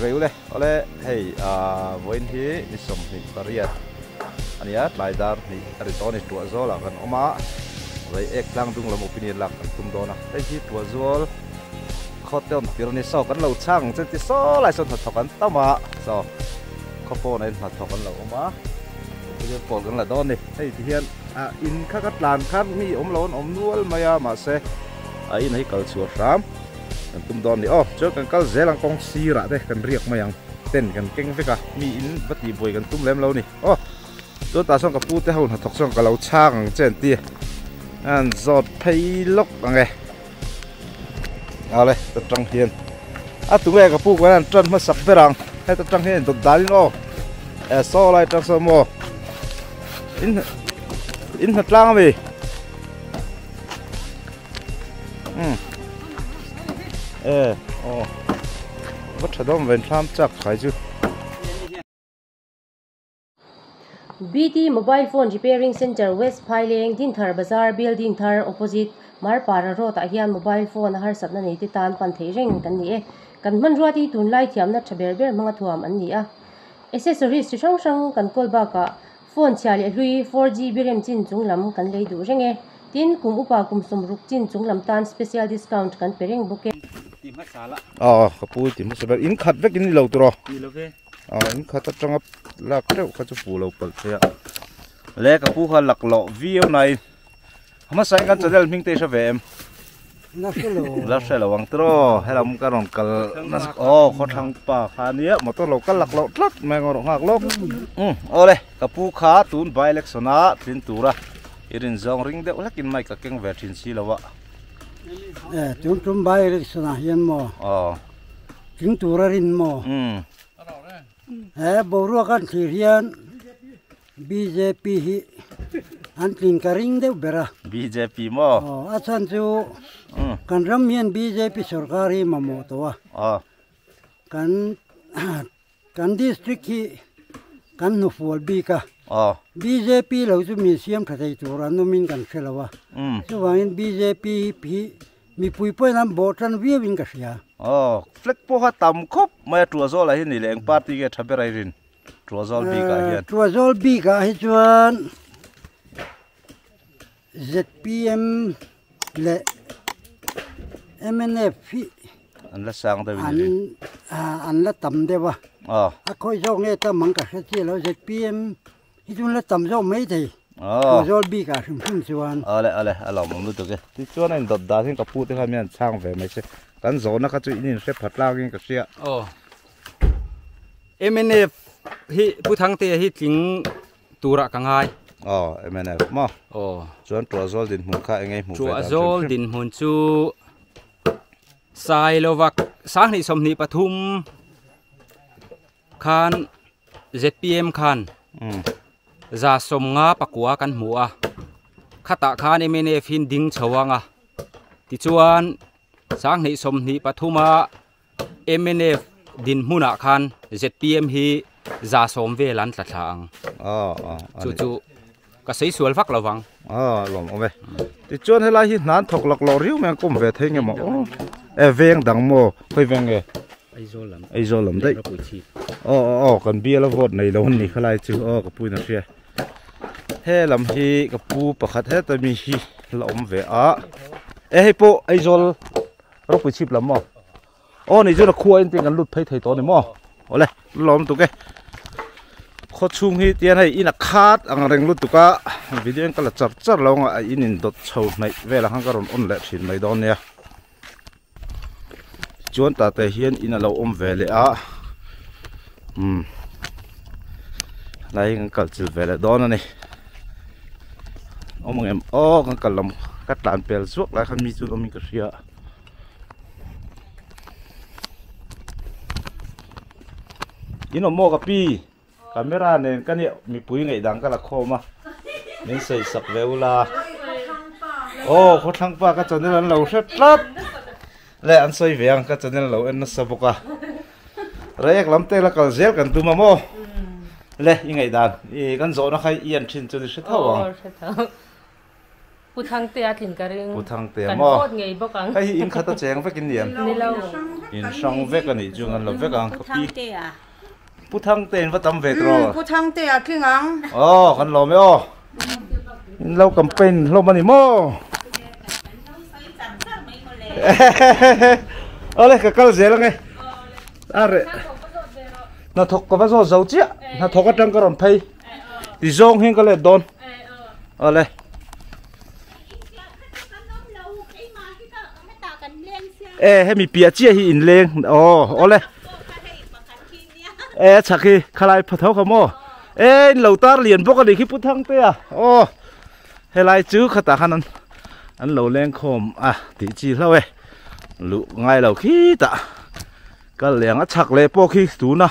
reu le ole hei voin hi ni som ni pariat ania laidar ni aritoni tua zola kan oma rei ek lang dung lam opinion lak tum dona hei hi tua zol hotel pirani so kan lo chang chen ti so lai son thokan tama so khopo nei na thokan lo oma cái pol kan la don ni hei ti hian in kha kat lan khan mi lon nual maya ma se ai nei kal chu ram kan tum don ni cho kan kal zelang kong sira te kan riak mayang ten kan keng veka mi in bati boy kan tum lem lo ni cho ta song ka pu te haun thok song ka lo chang chen ti an zot phei lok ange ale ta tang hian tu nge ka pu kan tran ma sak berang he ta tang hian dot dalin so lai ta so mo in thật lang về bắt thật đông về tham chắc phải chứ BT Mobile Phone Repairing Center West Phailing Din Thar Bazaar Building Thar opposite Marpara Road ahian mobile phone har satna nei ti tan pan thei reng kan ni kan man ruati tun lai thiam na thaber ber manga thuam an ni a accessories chi sang sang kan kol ba ka phone chali lui 4G birem chin chunglam kan lei du renge tin kum upa kum sum ruk chin chunglam tan special discount kan pereng buke ti ma sala kapu ti ma sabar in khat vek in lo tro in khat atang la kreu kha chu pu lo pal thea le kapu kha lak lo view nai ma sai kan channel ming te sha vem la shelo wang tro helam ka ron kal nas kho thang pa kha nia motor lo kal lak lo tlat me ngor ngak lo ole kapu kha tun by electiona thin tura irin zong ring de lakin mai ka keng ve thin si lawa tum by electiona hian mo thin tura rin mo boru kan thirian BJP hi an tin ka ring de bera BJP mo achan chu kan ram hian BJP sarkari mamo to kan district hi kan nu fol bi ka BJP lo chu museum thai tur an min kan khelawa chu wangin BJP phi mi pui poi nam botan viewing ka sia fleck po ha tam khop mai tua zo la hi ni leng party ke thaberai rin tua zol bi ka hian tua zol bi ka hi chuan ZPM le MNF an la sang da wi an la tam de wa a khoi zo nge ta mang ka chi lo ZPM hi chun la tam zo mai thei zol bi ka sim chuan ale alo mom lu to ke ti chuan an dot da hin ka pu te kha mian chang ve mai se kan zo na ka chu in se phatlang in ka sia MNF hi pu thang te hi tling tura ka ngai MNF mo chuan tua zol din mun kha engai mu tua zol din mun chu sai lovak sang ni som ni pathum khan ZPM khan za som nga pakua kan hmuwa khata khan MNF hin ding chawanga ti chuan sang ni som ni pathuma MNF din hmuna khan ZPM hi za som ve lan tla thang chu ka sei sual vak lawang lom ome ti chuan hela hi nan thok lak lo riu meng kum ve thenge mo veng dang mo khoi veng e ai zolam dai kan biela vot nei lo ni khalai chu ka pui na ria he lam hi ka pu pakhat he ta mi hi lom ve hei po ai zol ro pu chip lam mo ni chu na khuwa in ting kan lut phei thei to ni mo ole lom tu ke kho chung hi tian hai ina khat ang reng lut tu ka video kala char lo nga in dot chho nai vela hang karon on le thin mai don nia chuan ta te hian ina lo ve le lai kan kal chil ve le don ani omong em kan kalam kat lan pel zuak la khan mi chu omin ka ria ino mo ka pi camera nen kan ni mi pui ngai dang ka la khoma nen sei sak veula kho thang pa ka channel an lo hret tlap le an soi veang ka channel lo en na saboka rek lamte la kal zel kan tuma mo le ingai dan kan zo na khai ian thin chu ni se thawang Putang te atin karing. Putang te kan mo. pot ngei bokang. Hey in khata cheng vek in niam. Ni lo. In song vek ani chung an lo vek ang kapi. te à Putang te in va tam vek ro. Putang te à kinh ang Oh kan lo me o. In lo campaign lo mani mo. Ole ka kal zel nge. Are. Na thok ko va zo zo chia. Na thok atang karon phai. Ti zong hin ka le don. Ole. He mi pia chia hi in leng. Oh, ole. Chak hi khalai phathau ka mo. Lo tar lian bok ani ki Putang te à. Oh. Helai chu khata khanan. An lo leng khom ti chi hlo lu ngai lo khi ta. Ka leng a chak le po khi tu na.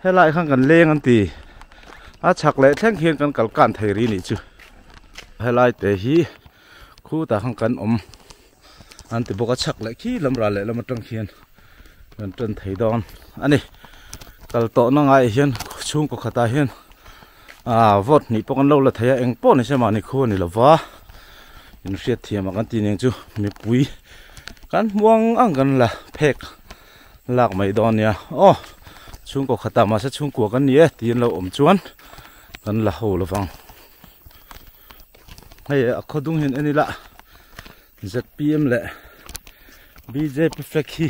Helai khang kan leng an ti. A chak le theng hian kan kal kan thei ri ni chu. Helai te hi khu ta khang kan an ti boka chak le khi lam ra le lam tang hian kan tren thei don ani kal to na ngai hian chung ko khata hian vot ni pok an lo la theya eng po ni sema ni khu ni lova in riat thiam kan ti neng chu mi pui kan muang ang kan la phek lak mai don ya chung ko khata ma sa chung ko kan ni tin lo chuan kan la ho lovang hei a khodung hin ani la ZPM le BJP flag hi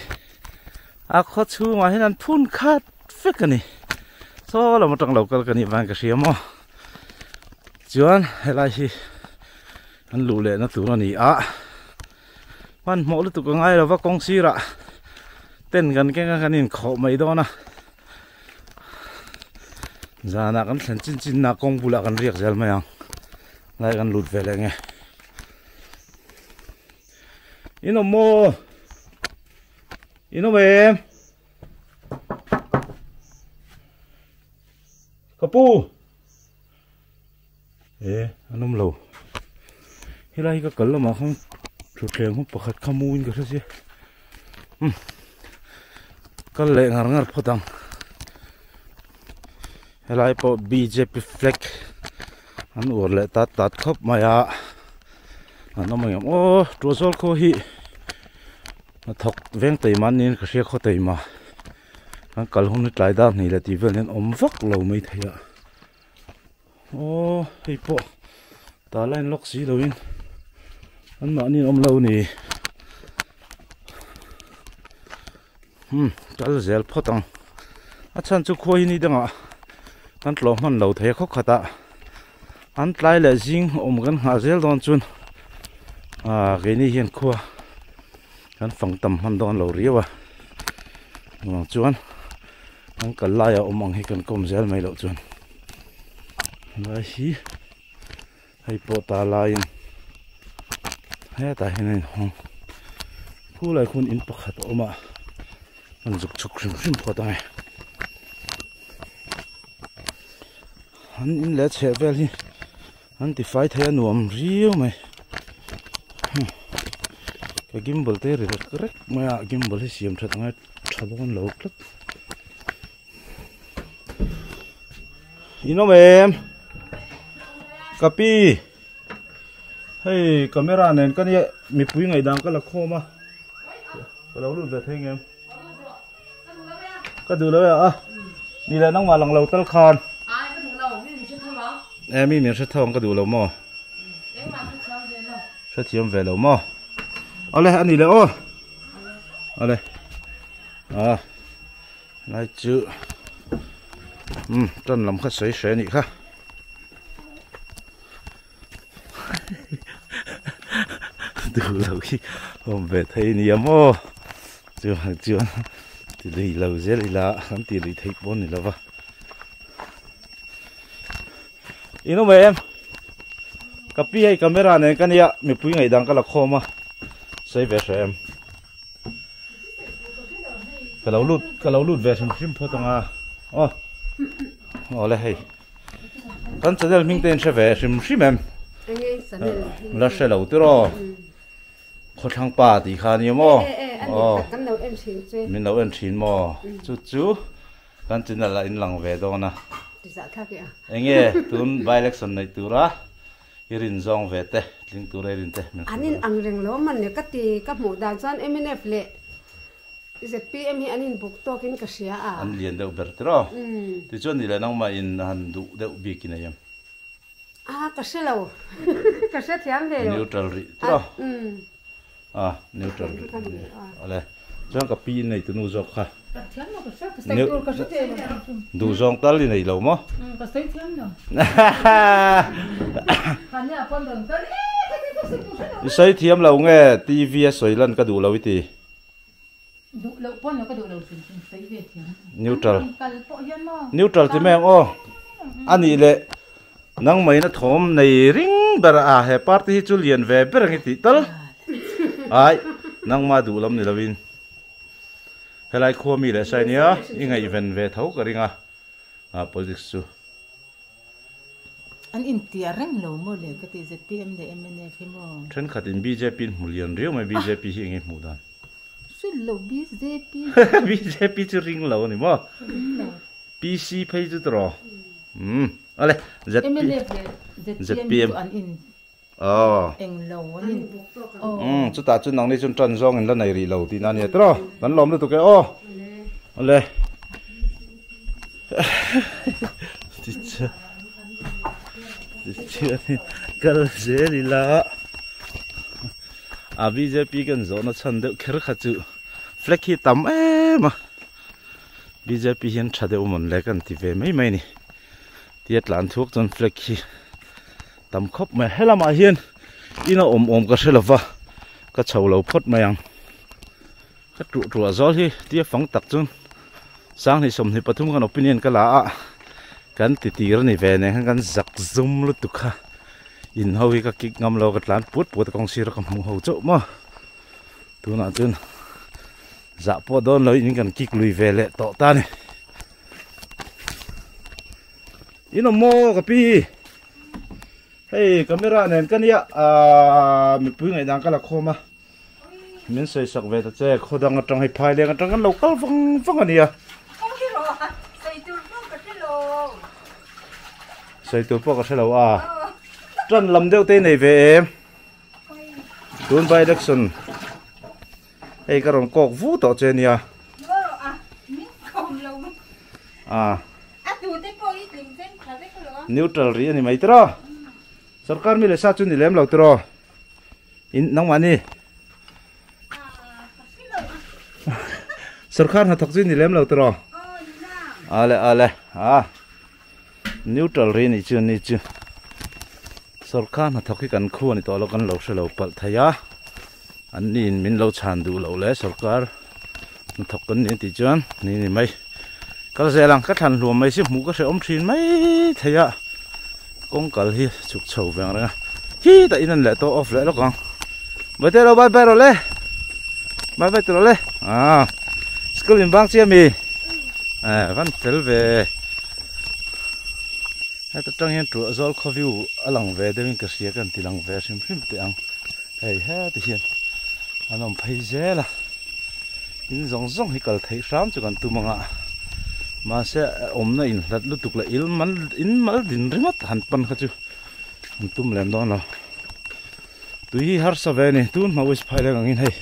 a kho chu ma hin an phun khat fek ani so la ma tang local kan ni wang ka siamo chuan helai hi an lu le na tu na ni man mo lu tu ka ngai lo wa kong sira ten kan ke kan in kho mai do na zana kan thlan chin na kong bula kan riak zel mai ang lai kan lut ve le nge ino mo ino em kapu anum lo hilai ka kal ma khang thu thleng hu pakhat khamuin ka thasi kal le ngar photang hilai po BJP flag an ur le tat khop maya anamang trozol ko hi thok veng tei man nin ka sia kho tei ma an kal hun tlai da ni la ti vel nen vak lo mai theya hei po ta line lock si lo in an ma ni lo ni kal zel photang achan chu khoi ni danga an tlo man lo the kho khata an tlai le jing kan ha zel don chun cái này hiện khua kan phẳng tầm han don lo riwa ngong chuan ang kalaya omang hi kan kom zel mai lo chuan lai hi hai po ta lain he ta hin hong khu lai khun in pakhat oma an juk chuk rim phota ngai han in le che vel hi an ti fai thaya nuam riu mai cái gimbal te re correct maya gimbal hi siam that ngai thalon lo tlat ino em kapi hey camera nen kan ye mi pui ngai dang ka la khoma ka lo lu ve theng em ka du lo ya ni la nang ma lang lo tal khan em mi mi se thong ka du lo mo se thiam ve lo mo ole anh đi lên ô ole lại chữ chân làm khách sấy sấy nhỉ ha từ lâu khi hôm về thấy niệm ô chưa thì đi lâu dễ đi là hắn thì đi thấy bốn này là va ino mày em copy hay camera này cái này mình pui ngày đang cái là khô mà xây về xem cái lâu lút về xem phim phô tông ô lại hay con sẽ được mình tên sẽ về xem phim em là sẽ lâu tới rồi khó thăng ba thì khá nhiều mò mình nấu ăn chín mò chú con chỉ là in lăng về đó nè anh nghe tuần by election này tu ra hirin zong ve te ling tu re rin te anin ang reng lo man ne ka ti ka mu da chan MNF le ZPM hi anin buk to kin ka sia a an lian deuh ber tro ti chuan ni le nang ma in han du deuh bi kin ayam ka se lo ka se thiam ve lo neutral ri tro neutral ri ale chuan ka pi nei tu nu zok kha du zong tal li nei lo mo ka sai thiam no sai thiam lo nge TV soilan ka du lo ti neutral ti meng o ani le nang mai na thom nei ring ber a he party chu lian ve berang ti tal ai nang ma du lam ni lovin helai kho mi le sai nia inga event ve thau ka ringa politics chu an intia reng lo mo le ka ti ZPM de MNF mo thren khatin BJP mulian riu mai BJP hi nge mu dan lo BJP BJP chu ring lo ni mo PC phei chu tro ale ZPM an in eng lo an chu ta chu nang ni chun tran zong in la nei ri lo ti na ni tro kan lom lu tu ke ale kal zeli la BJP kan zo na chan de kher kha chu flag hi tam ma BJP hian thade umon le kan ti ve mai mai ni tiat lan thuk chon flag hi tam khop ma helama hian ina om ka selawa ka chholo phot mayang ka tru azol hi tia fang tak chun sang ni som ni pathum kan opinion ka la a kan ti tir ni ve ne kan zak zum lu tu kha in howi ka kik ngam lo ka tlan put kong sir ka mu ho cho ma tu na chun za po don lo in kan kik lui ve le to ta ni ino mo ka pi hey camera nen kan ya mi pui ngai dang ka la khoma min sei sak ve ta che khodang atang hai phai le atang kan local fang ania sei tu po ka se lo trần lầm đeo tên này về em tuôn bay Jackson hay cái rồng cọc vũ tỏ trên nha neutral ri ani mai tro sarkar mi le sa chu ni lem lo tro in nang mani sarkar na thak chu ni lem lo tro ale neutral ri ni chu sarkar na thaki kan khu ni to lo kan lo se lo pal thaya an nin min lo chan du lo le sarkar na thak kan ni ti chuan ni mai kal zelang ka than luam mai si mu ka se om thin mai thaya kong kal hi chuk chho veng ra hi ta inan le to off le lo kang bate lo bye ro le bye to le school in bang chia mi van tel ve hay ta trăng hiện trụ zol kho view alang ve de min ka sia kan tilang ve sim te ang hei ha ti hian anom phai zela in zong hi kal thei ram chu kan tu manga ma se om na in lat lu tuk la in mal din rimat han pan kha chu tum lem don lo tu hi har sa ve ni tun ma wis phai le ngin hei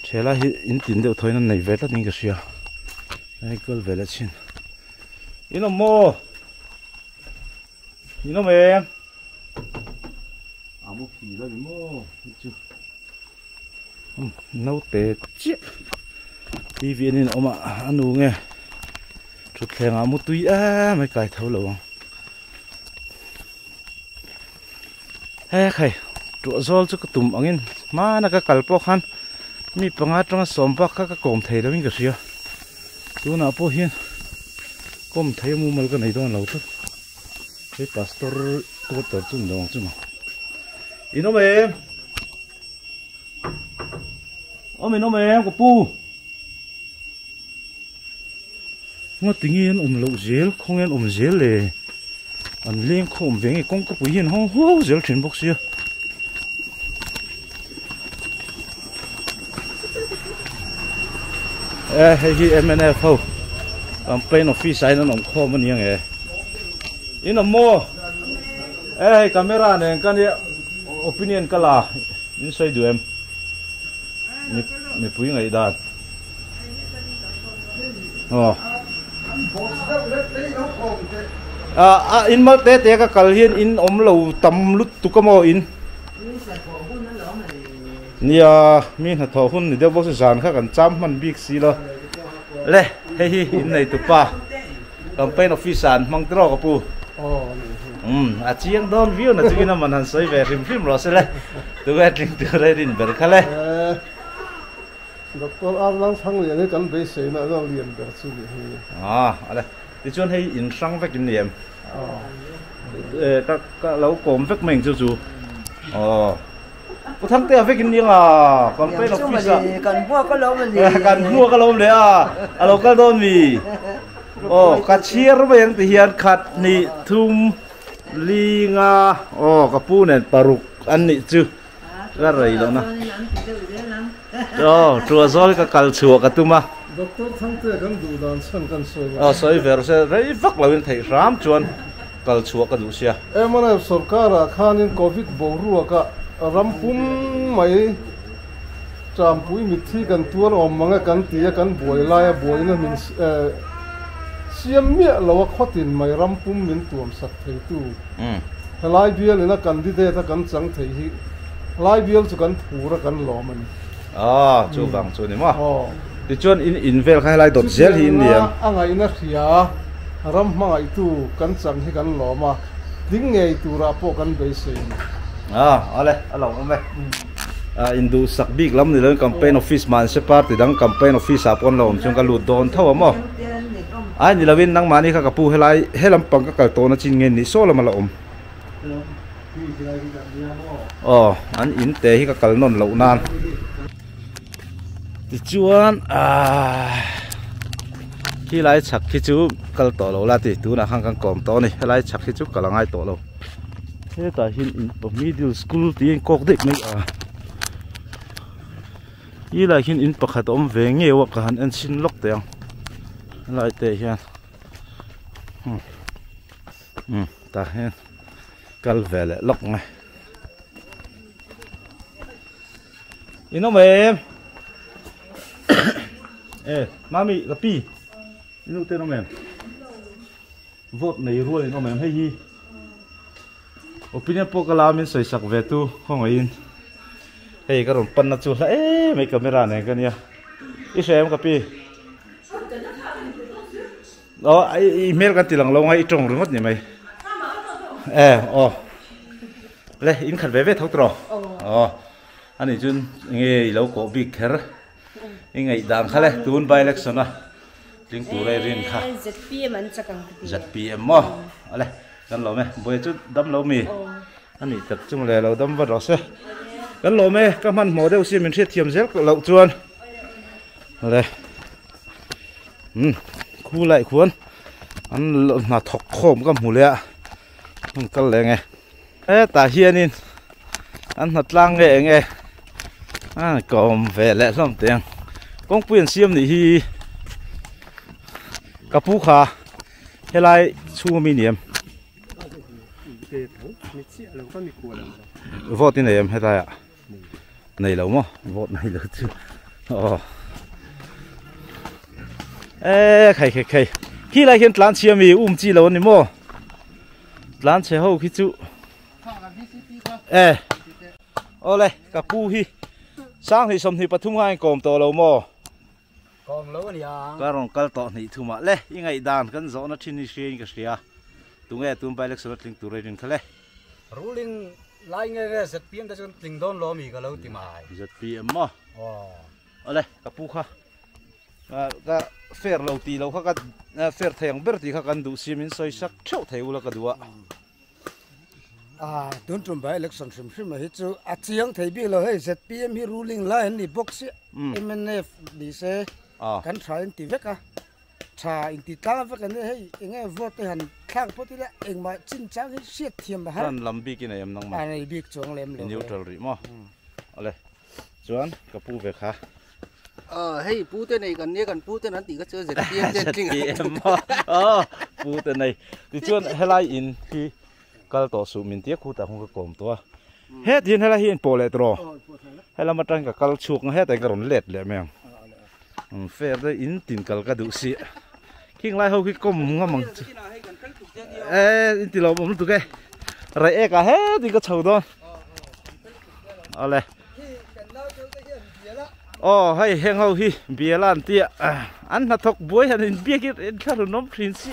thela hi in tin de thoina nei ve ta ning ka sia ai kol ve la chin ino mo nó mềm một phì ra đi mô nấu tê chết đi viên nên ông ạ ăn uống nghe chút thèm một túi mấy cái thấu lẩu khay chỗ zol cho cái tụm anh mà nó cái kalpo khan mi pangat trong xóm bắc các cổng thầy đó mình cái gì tu nào po hiền cổng thầy mua mal cái này đó lẩu thôi cái pastor tôi tập trung đông chứ mà ino mày ino mày có pu ngó tiếng yên lẩu dẻo không yên dẻo lệ anh lên không về con có bùi hiền hông hú dẻo trên bốc xia hay MNF hậu campaign office ai nó nòng kho mình như nghe ino mo eh camera này cái này opinion cái là in say du em mi pui ngai dan in mal te cái kal hian in lâu tam lut tu ka mo in nia min ha tho hun ni de box zan kha kan cham man big si lo le hei in nei tu pa campaign office an mang tro ka pu chiang don view na chingina man han sai ve film ro se le tu ga tling tu re din ber khale Dr. Arlang sang le ne kan be se na lo lian ber chu ni ale ti chuan hei in sang vek in niam ka lo kom vek meng chu chu có thằng tê với kinh niên còn phải là phi sa còn mua có lốm gì còn mua cái lốm đấy alo cái đòn mì cá chia rồi bây giờ thì hiện khát nị thum li nga cái pu này paruk ăn nị chứ cái rồi đó nè chùa rồi cái cal chùa cái tuma doctor thằng tê kan du dan san kan soi soi ver se rei vak lo in thei ram chuan cal chùa cái du sia em anh sarkar khanin covid boru ka rampum mai champui mithi kan tuar om manga kan tia kan boi lai boi na min siam mia lawa khotin mai rampum min tuam sak thei tu lai bial ina candidate kan chang thei hi lai bial chu kan thura kan loman chu bang chu ni ma ti chuan in vel khai lai dot zel hi in niam angai na khia ram mangai tu kan chang hi kan loma ding ngei tura po kan be se ale alo me indu sak big lam ni leng campaign office man se party dang campaign office apon lom chung ka lut don thaw mo ai ni lawin nang mani kha ka pu helai helam pang ka kal to na chin ngen ni so lam la an in te hi ka kal non lo nan ti chuan khi lai chak khi chu kal to lo la ti tu na hang kang kom to ni helai chak khi chu kalangai to lo thế tại hiện in middle school thì có được mấy ý là hiện in bậc hạt om về nghe hoặc cả anh xin lóc tiền lại tệ hiện ta hiện cal về lại lóc này in nó mềm mami gặp pi in tên nó mềm vote này ruồi nó mềm hay gì opinion po kala min soi sak ve tu khong in hei ka ron pan na chu la mấy camera này cái nia i sem ka pi email kan tilang lo ngai trong ringot ni mai le in khat ve ve thok tro ani chun nge lo ko big her ngai dang khale tun by election a ling tu re rin kha ZPM an chakang ZPM mo ale kan lo me boy chu dam lo mi ani tak chung le lo dam va ro se kan lo me ka man model si min thiam thiam zel lo chuan le khu lại khuôn an na thok khom ka mu le an kal le nge ta hian in an na tlang nge nge kom ve le hlom teng kong puan siam ni hi kapu kha helai chu mi niam vote này em hết rồi ạ này lâu mà vote này là chứ khay khi lại hiện lan chia mì chi lâu ni mo lan chia hậu khi chú ole kapu hi sang thì xong thì bắt thung hai còm to lâu mo còn lâu nè cái rong kal to này thu mà le ý ngày đàn cái gió nó chín đi xuyên cái gì tung nghe tung bay lek sốt linh tu rồi khale ruling lai nghe cái ZPM đã cho tình đón lo mì cái lâu tìm ai ZPM mà ole kapu kha cái fair lâu ti lâu kha cái fair thang ber ti kha kan du sim in soi sak chau theu la ka duwa don't trump by election sim mà hết chú chiang thấy biết là hey ZPM hi ruling lai ni box MNF đi se kan try in ti vek cha in ti tlang vek ne hey enge vote han thang po ti la eng ma chin chang hi siat thiam ba ha kan lambi ki nei am nang ma ai big chong lem le neutral ri mo ole chuan kapu ve kha hey pu te này gần pu te nan ti ka chơi ZPM pu te nei ti chuan helai in hi kal to su min tia khu ta hong ka kom to het hin hala hin po le tro hala ma tang ka kal chuk nga het ai ka ron let le meng fair de in tin kal ka du si king lai ho ki kom ngamang in ti lo bom tu ke rai e ka he ti ka chau do ale hay heng ho hi bia lan tia an na thok boi han in bia ki en kha nom prin si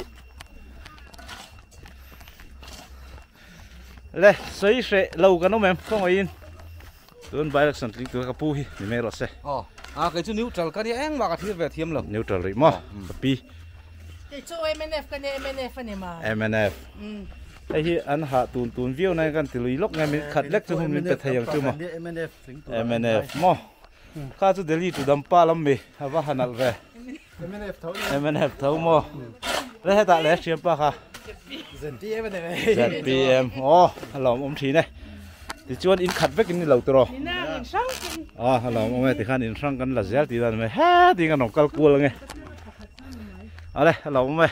le soi se lâu cái nó mềm không ai in tuần bài đặc sản linh tu cái pu hi mình mê rồi se cái chú neutral cái này anh mà cái thứ về thiêm lắm neutral rồi mà pi cái chú MNF cái này MNF này mà MNF đây hi anh hạ tuần view này kan từ lúc ngày mình khát lek cho mình bị thay chứ mà MNF mà khá chú Delhi chú đâm pa lắm mi hava hanal về MNF thấu mà đây ta lẽ xem pa ha ZPM lòng ông trí này thì chuan in khát vết cái này lâu rồi lòng ông ấy thì khăn in sang cái là dễ thì là mày hết thì cái nó cal cua nghe đây lòng ông ấy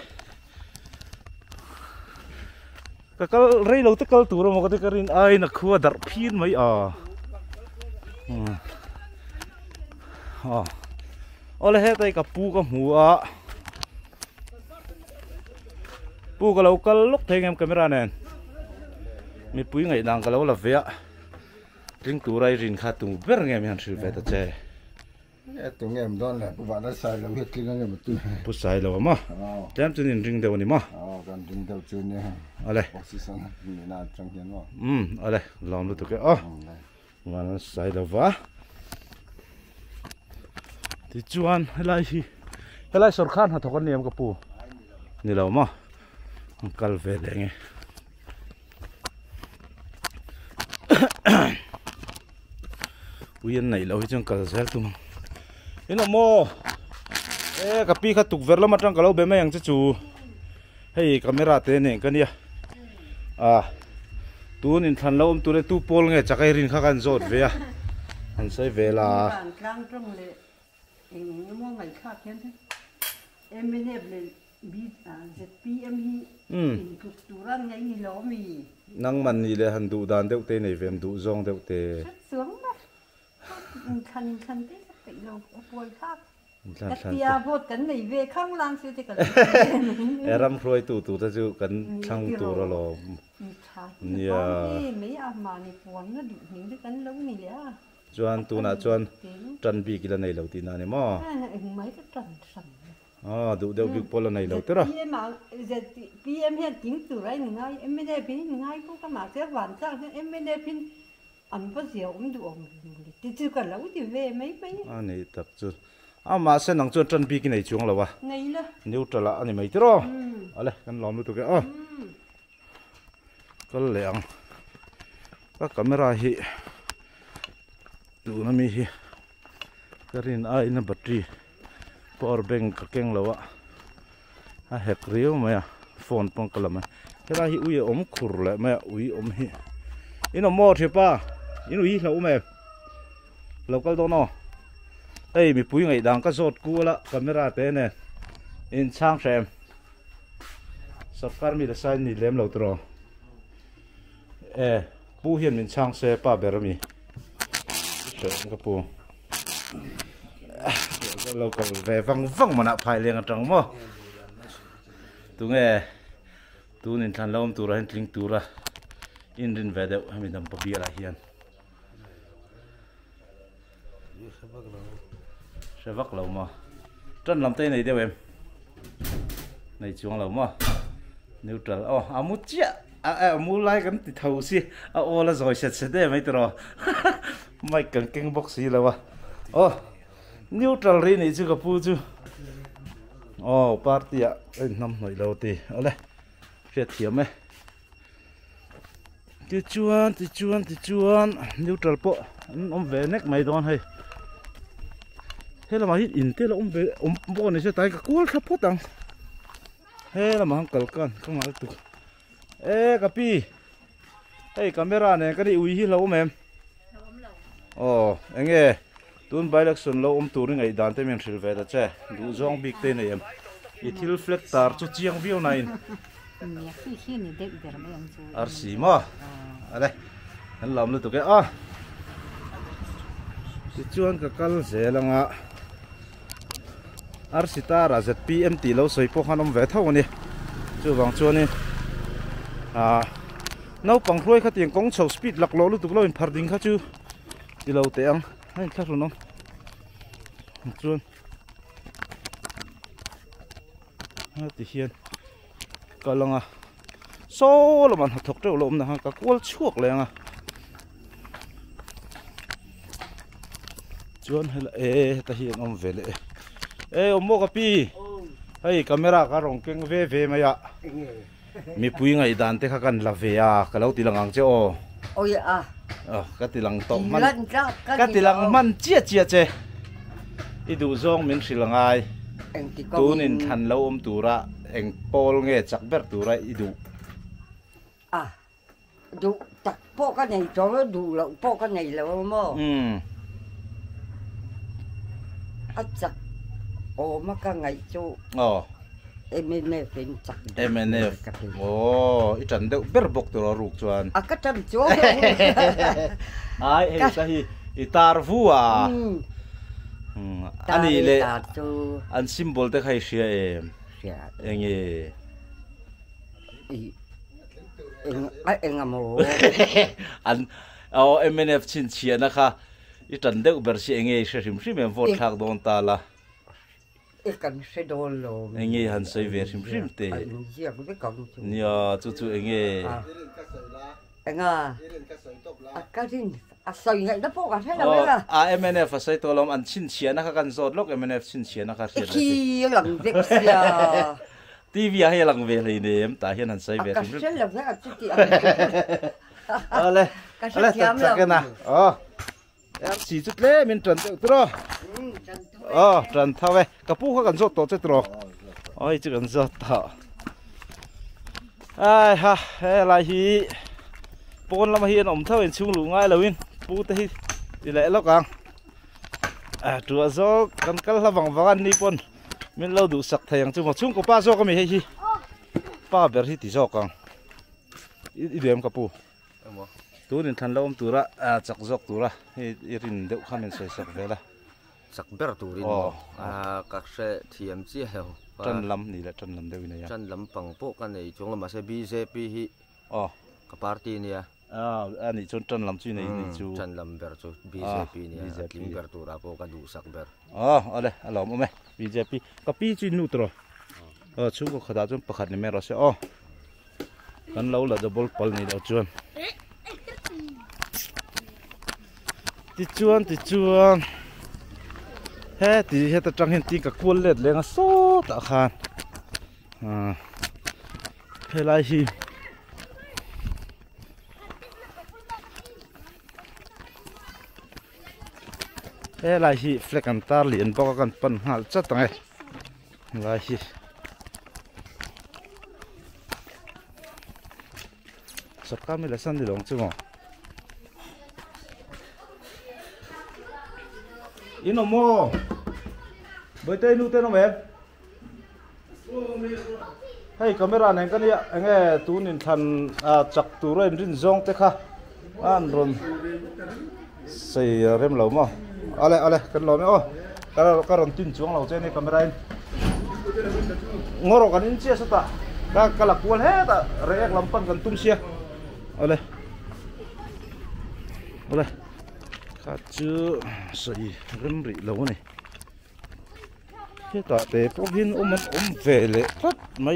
cái rây lâu tới cal tủ rồi mà cái rin ai nó khua đập pin mấy đây hết đây cái pu cái mũ pu cái lâu cái lúc thấy em camera này mi pui ngày đang cái lâu là vẽ riêng tủ rai riêng khát tủ biết nghe mi ăn sữa vẽ thật chơi tụi em đó là các bạn đã xài lâu hết cái này mà tụi bút xài lâu mà em cho nên riêng đầu này mà còn riêng đầu chơi nè ở đây oxygen mình là trong hiện mà ở đây làm được cái mà nó xài lâu quá thì chuan hay là sор khan hả thằng con niệm cái pu ni lâu mà cal về đấy nghe uyên này lâu chẳng cal zel tum ino mo cái pi khát tục ver lắm mà chẳng cal lâu bé mấy anh chú hey camera thế này cái này tu nên thằng lâu tu này tu pol nghe chắc cái rin khác ăn rốt về anh sẽ về là năng man ni le han du dan deuh te nei vem du zong deuh te sướng đó khăn thế cái lâu bồi khác cái tia vót cái này về khang lang siêu thì cái eram roi tu ta chu kan thang tu ro lo nia mấy mà ni phone nó được những cái lâu này á chuan tu na chuan tran bi kila nei lo ti na ne mo mấy cái trần sầm du deuh big pol nei lo te ra PM hiện chính từ đấy ngay em mới đẹp ngay cũng các mà sẽ hoàn trang em mới đẹp ăn bao nhiêu cũng được thì chưa cần lâu thì về mấy này tập chu mà sẽ nang chuan tran bi ki nei chung lo wa nei la neutral la ani mai te ro ale kan lom lu tu ke kal leang ka camera hi tu na mi hi karin ai na battery power bank ka keng lo wa hek riu ma phone pong kalam cái này ui ôm khur lại mà ui ôm hi ino mo thiệt pa ino hi lâu mẹ lâu cái đó nó đây mi pui ngày đang cái giọt cua la camera thế này in sang xem sarkar mi da sai ni lem lo tro pu hian min sang se pa berami so cái pu lâu còn về văng mà nạp phải liền ở trong mò tu nghe tu nên thằng lâu tu ra hình linh tu ra in rin về đâu mình làm bia lại hiền sẽ vắt lâu mà chân làm tay này đâu em này chuông lâu mà nếu trở mua chia mua lại cái thì thầu xí là rồi sẽ đây mấy tờ mấy cần kinh box xí lâu à neutral rin này chứ có pu chứ party năm hồi đầu thì ở đây phiệt thiểm ấy thì chuan neutral po ông về nét mày đón hay thế là mà hít in thế là ông về ông po này sẽ tay cái cuốn khắp hết đằng thế là mà không cần con không mà tụ cái pi camera này cái đi ui hi lâu em anh nghe tuần bài đặc sản lâu tu ring ngày đàn tới miền Sài Gòn đó chứ, đủ zong big tên này em, ít thiếu reflector cho chiang view này, Mẹ khi khi này đẹp đẹp mấy ông chú. Ar si mo. À đây. Hắn làm luôn tụi cái à. Thì chuan cả cal dễ là ngã. Ar si ta ra ZPM tí lâu soi po khanom ve thau ni. Chu wang chuan ni. Nấu bằng ruồi khát tiếng công chầu speed lạc lỗ lúc tụi lo in phật đình khát chứ đi lâu tệ ăn hay khác rồi nó chuan thì hiền cả lòng số là bạn học thuộc trâu lộn nè cả cuốn chuộc lên chuan hay là ta hiền ông về lệ ông mua cà pi hay camera cả rong keng về mày ạ mi pui ngai dan te kha kan la ve a ka lo ti lang ang che o oi a ka ti lang to man ka ti lang man chia che i du zong min silangai tu nin than lo tura eng pol nge chak ber tura i du du tak po ka nei cho du lo po ka nei lo mo a chak o ma ka ngai chu MNF in chak MNF ít trận đâu biết bốc từ đó ruột chuan cái trận chúa ai hay sao hi tar vua anh ấy lệ anh symbol thế hay xia em anh ấy anh amo anh MNF chín chia na kha ít trận đâu biết xia anh ấy sẽ sim em vote thak don ta la kan se dol lo anh ấy hắn say về sim te nia chú anh ấy anh cái gì soi ngay đó po cái thế nào đấy MNF say to lom anh chín chia na kha kan zot lok MNF chín chia na kha khi lần việc xia TV hay lần về thì em tại hiện hắn say về sim cái là cái chuyện ale cái nào em chỉ chút lẽ mình trần tự rồi trần thao về cặp phuเขากันสดต่อเจ็ดรอôi chứกันสดต่อai haอะไรฮีปนละมาเฮียนอมเท่าเห็นชุ่มหลุง่ายเลยวินปูเตะดีแหละแล้วกันตัวโซกันกันละวังวังนี่ปนมันเราดูสักทางจุ่มชุ่มกับป้าโซก็มีให้ฮีป้าเบอร์ที่ติโซกันอีเดียมกับปูตัวนี้ทันเราตัวละจักจกตัวละให้รินเด็กข้ามันใส่สักเวลาสักเบอร์ตัวรินกักเสทีมจีเฮลจันลำนี่แหละจันลำเดียวนี่จันลำปังโป๊กันนี่จงละมาเซBJPฮีกับพรรคเนี่ยอันนี้จนจันลำชื่อนี่จูจันลำเบอร์จู BJPเนี่ยลิงเบอร์ตัวราโปกันดูสักเบอร์อะไรอะไรมั้งไหม BJP กับปีจีนูตรชูก็ขดาจนประคัดนี่แม่เราเสียกันเราละจะบอลปอลนี่เราจวนติจวนเฮ้ตีเฮตจังเห็นตีกับกวนเล็ดเลยนะโซ่ตะขานเฮลัยฮีเฟลกันตาเหรียญบอกกันปัญหาจัดตั้งไงลายฮีสักการไม่ละสั้นดีหลงจังอ๋ออินโนโมเบย์เต้นูเต้นน้องแม่ให้คาเมราเนี่ยกันเนี่ยไอ้ตูนินทันจักตูเรนรินซงเตะค่ะอันรุนใส่เริ่มเหล่ามั้งอะไรกันเหล่าไหมอ๋อการรุนตินช่วงเหล่าเจ้านี่คาเมราอินงอรกันอินเชียสตาก็หลักวันเฮ้ตาเรียกลำปันกันตุ้มเชียอะไรข้าชื่อใส่เริ่มริเหล่านี่ที่ตาเตะพวกหินมันเวลพัดไม่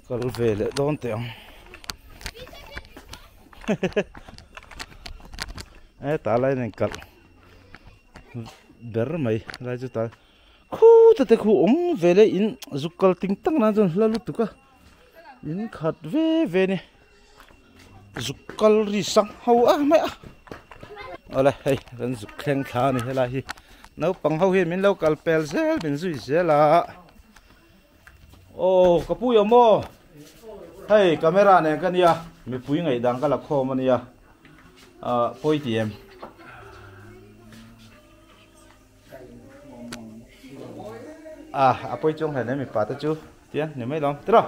ก็เวลโดนเตียงตาอะไรนี่กัดเบอร์ไม่อะไรจุดตาคู่แต่คู่เวลอินจุกกัลติงตั้งนั่นจนแล้วลุตุกะอินขัดเวนี่จุกกัลริสังหัวไม่อะไรเฮ้ยกันจุกแข็งขานี่อะไรฮีน้าปังเขาเห็นมินเรากัลเปลเซลเป็นสุยเซล่ะโอ้กระปุยอโมเฮ้ยคาเมราเนี่ยกันเนี่ยมีปุยไงดังกันละคอมันเนี่ยปุยทีเอ็มปุยจงไหนเนี่ยมีปาตะจูเตี้ยเนี่ยไม่ลองตรอ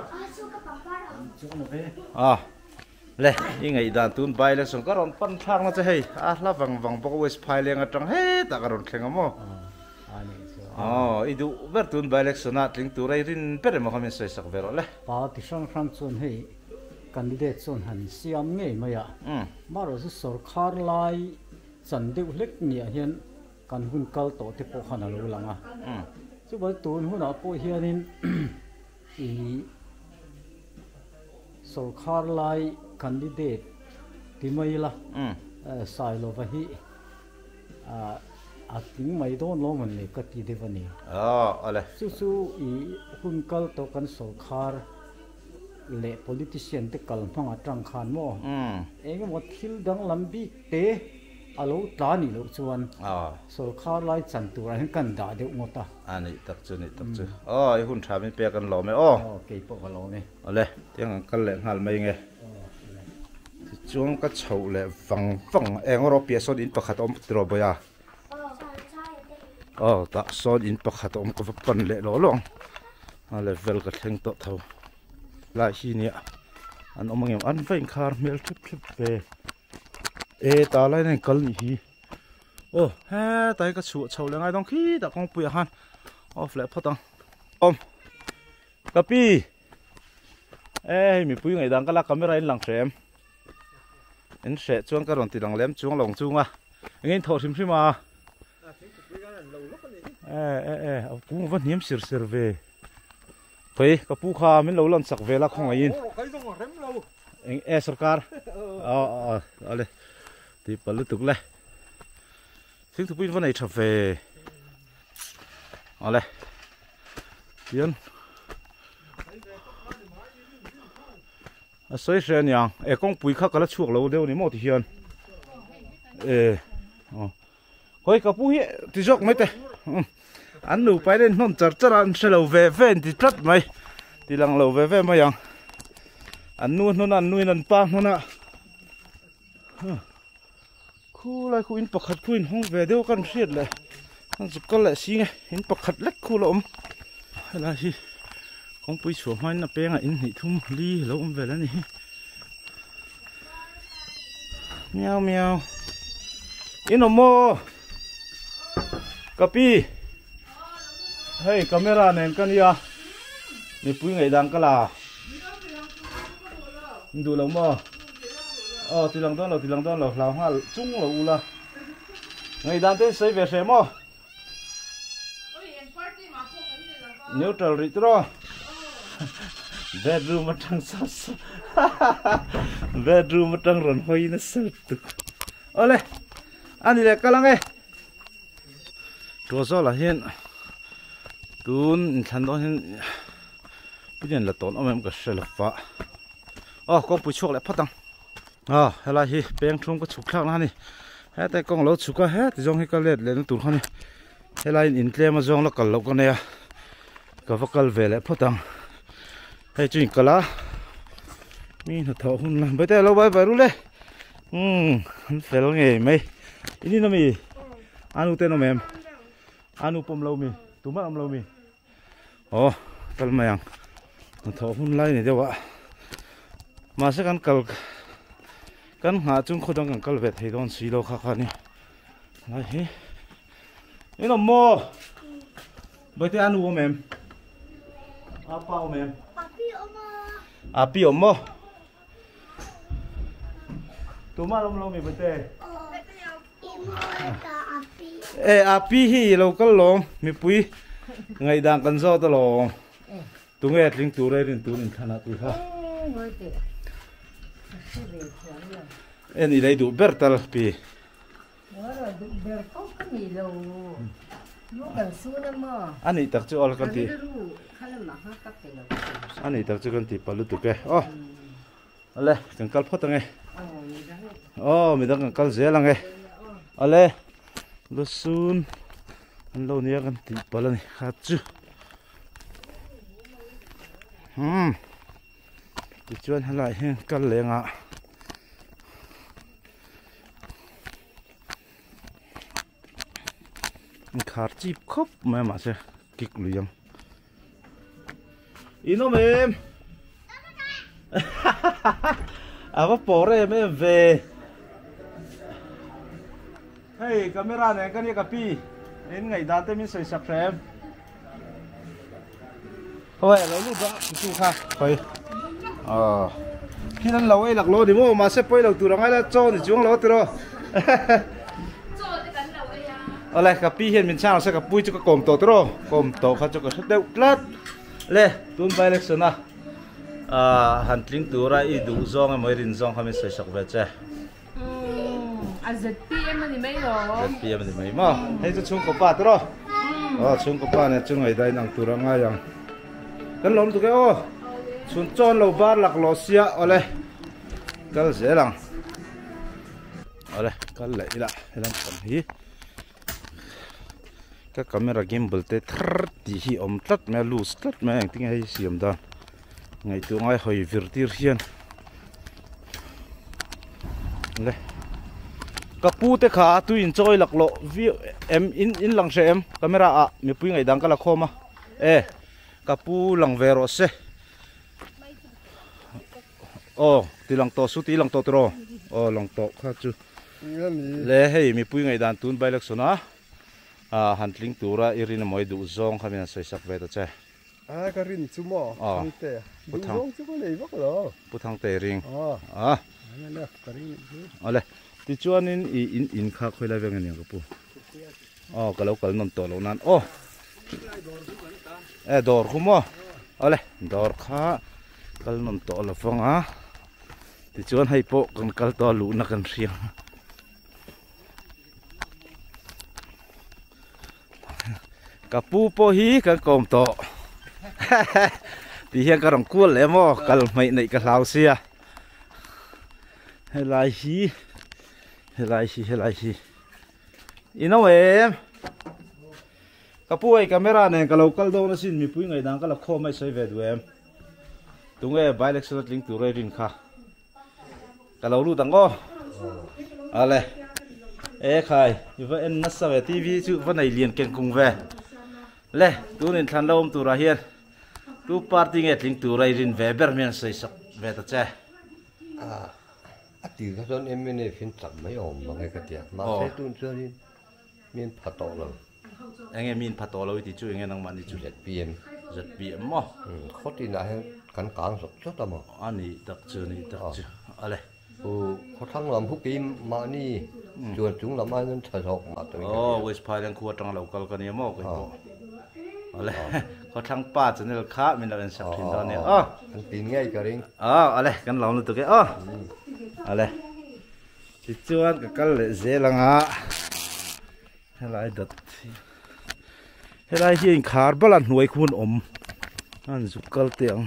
le ingai dan tun bai le song karon pan thang na che hei la wang bok west phai leng atang he ta karon khenga mo idu ber tun bai le sona tling tu rai rin per mo khamin sai sak vero le pa ti sang kham chon hei candidate chon han siam nge maya maro su sarkar lai chan deu lek nia hian kan hun kal to te po khana lo langa chu ba tun huna po hianin i sarkar lai candidate timaila sai lo va hi ating mai don lo man le ka ti devani ale su i hun kal to kan sarkar le politician te kal phanga tang khan mo eng mo thil dang lambi te alo ta ni lo chuan sarkar lai chan tu ra kan da de ngota ani tak chu i hun tha min pe kan lo me ke po ka lo me ale tiang kal le ngal mai nge chuang ka chho le wang eng ro pia son in pakhat om tro boya ta son in pakhat om ko pan le lo long ale vel ka thleng to tho la hi ni an omangem an vein khar mel thip pe ta lai nei kal ni hi he tai ka chu chho le ngai dong khi da kong pui han fle photang kapi mi pui ngai dang kala camera in lang threm in se chuang ka ron ti dang lem chuang long chunga ngin tho sim sim a ku van niam sir ve phei ka pu kha min lo lan sak vela khong in eng sarkar ale ti palu tuk le thing thu pin van nei tha ve ale yan soi sen yang kong pui kha kala chuak lo deu ni mo ti hian hoi ka pu hi ti jok mai te an nu pai den non char char an se lo ve ti trat mai ti lang lo ve mai yang an nu an pa nu na khu lai khu in pakhat khu in hong ve deu kan riat le an zu kal le si nge in pakhat lek khu lo la hi kong pui chu mai na penga in ni thum li lo ve la ni miao miao inomo kapi hey camera nen kan ya ni pui ngai dang kala ndu lo mo ti lang don lo lao ha chung lo u la ngai dan te sei ve se mo neutral ritro bedroom matang sas bedroom matang ron hoi na sal tu ole ani le kalang to zo la hian tun than do hian pujen la ton omem ka sel fa ko pu chok le phatang hela hi peng thum ko chuk thak na ni he te kong lo chuka he ti jong hi ka let le tur khani hela in tle ma jong la kal lo ko ne ka vakal ve le phatang hei chin kala mi na tho hun la be te lo bai ru le fel nge mai ini no mi anu te no mem anu pom lo mi tu ma am lo mi kal mayang na tho hun lai ni dewa ma se kan kal kan ha chung khodang kan kal ve thei don si lo kha kha ni lai hi ino mo be te anu o mem apa o mem api o mo tu ma lo mi be te api hi lo kal long mi pui ngai dang kan zo ta long tu nge tling tu re rin tu nin thana tu ha ni dai du bertal pi ani tak chu ol kan ti ani tak chu kan ti palu tu ke ale kan kal photang mi dang kan kal zelang ale lusun an lo nia kan ti palani ha chu ti chuan halai hen kal lenga khar chip khop ma ma se kik luyang ino mem à vấp bỏ rồi em về hey camera này cái này cà pi đến ngày đàn tới mình soi sạc em thôi lấy lúc đó chú khác thôi khiนั้นเราไอ้หลักโลดิโมมาเซปไปเราตัวเราไอ้ละโจนี่จ้วงเราตัวอะไรกับพี่เห็นเป็นช่างเราใช้กับปุ้ยจุกกลมโตตัวกลมโตเขาจุกเด็กลัดเลยตุนไปเล็กสุดนะหันทิ้งตัวไรดูซองไม่รินซองเขาไม่ใส่สักเวทเจ้ZPM มันไม่หรอ ZPM มันไม่มาให้จะชุ่มกับป้าตัวชุ่มกับป้าเนี่ยชุ่มไอ้ได้นั่งตัวง่ายยังกันล้มตัวแกชุนจอนเราบาร์หลักโลเซียอะไรก็เสียหลังอะไรก็เลยละหลังคนนี้ก็คาเมราเกมเบลเตทร์ดีฮีอมตัดแม่ลูสตัดแม่ยังทิ้งให้เสียมดานไงตัวไงหอยวิร์ตีเรียนเลยก็พูดแต่ขาตัวอินจอยหลักโลวิวอินหลังเชมคาเมรามีปุ้ยไงดังก็หลักโคมาก็พูหลังเวโรเซโอ้ตีหลังโตสุดตีหลังโตตรอโอ้หลังโตข้าจูเล่ให้มีปุ้ยไงดันตุนใบเล็กสุนะหันลิงตัวระอิรินมวยดูซองข้ามีน่าใส่สักเวทเจ้ก็รินจุ่มอ๋อดูซองจุ่มเลยบ้างเหรอพุทธังเตริงนั่นแหละก็รินเอาเลยที่จวนอินข้าคุยอะไรแบบนี้กับปูก็เรากันนนโตเรานั้นโอ้ดอร์คุ้มเอาเลยดอร์ข้ากันนนโตเราฟังที่ชวนให้โปกันกัลตัวลูนักกันเสียงกับปูโปฮีกันกลมโตที่เฮียกันรองกู้เลยมั้งกันไม่ในกันลาวเสียเฮลายฮีอินเอาเองกับปูไอ้กล้องไม่ร้านเนี่ยกันเรากัลโดนสินมีปุ้ยไงดังกันเราข้อไม่ใช่เวดเวมตรงใบเล็กสุดลิงตัวเรรินค่ะกันเรารู้ตั้งก็อะไรใครอยู่ว่าเอ็นนัสเวทีวีชื่อว่าในเรียนเก่งคงเวเล่ตัวนี้ทันเราตัวราเฮียตัวปาร์ตี้เงลิงตัวเรรินเวเบอร์เมียนใส่สักเวตัดเจ้ตีก็ส่วนเอ็มเนี่ยฟินจับไม่ออกมาไงก็เดียวมาใช้ตุนเสื้อนี่มีนผัดโตเลยมีนผัดโตเลยที่ช่วยนั่งมันที่ช่วยZPM มั้งเขาตีน่าให้กันกลางสุดสุดมั้งอันนี้ตักเจออะไรเขาทั้งลำพวกกิมมานี่ชวนจุงลำไม้เงินฉกมาตัวนี้เวสพายยังขวดจังเรากัลกันเนี่ยมั้งอะไรเขาทั้งป้าจะเนี่ยข้ามีอะไรสักทีตอนนี้กันตีนง่ายกันเองอะไรกันเราเนี่ยตัวแกอะไรที่ชวนกันเลยเจลังอะไรดัดอะไรเฮียขาร์บลันหน่วยคุณนั่นสุกกัลเตียง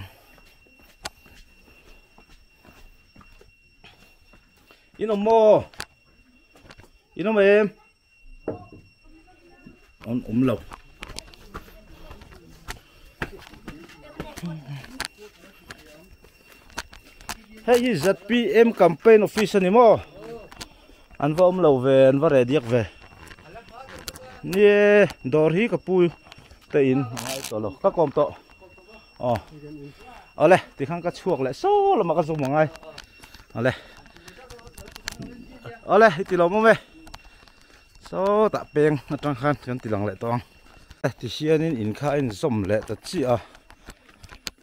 อินอมเอ็มเราเฮ้ย ZPM campaign office นี่มั้งอันว่าเราเวอันว่าเรดี้กเวนี่ดอร์ฮีกับปุยเตอินตัวเราก็กลมโตเอาเลยที่ข้างก็ช่วงเลยโซ่เรามาก็ส่งมาไงเอาเลยที่เราไม่โซ่ตะเปียงนัดจังคันกันที่หลังเลยตองที่เชียนี่อินข้าอินส้มเลยแต่จี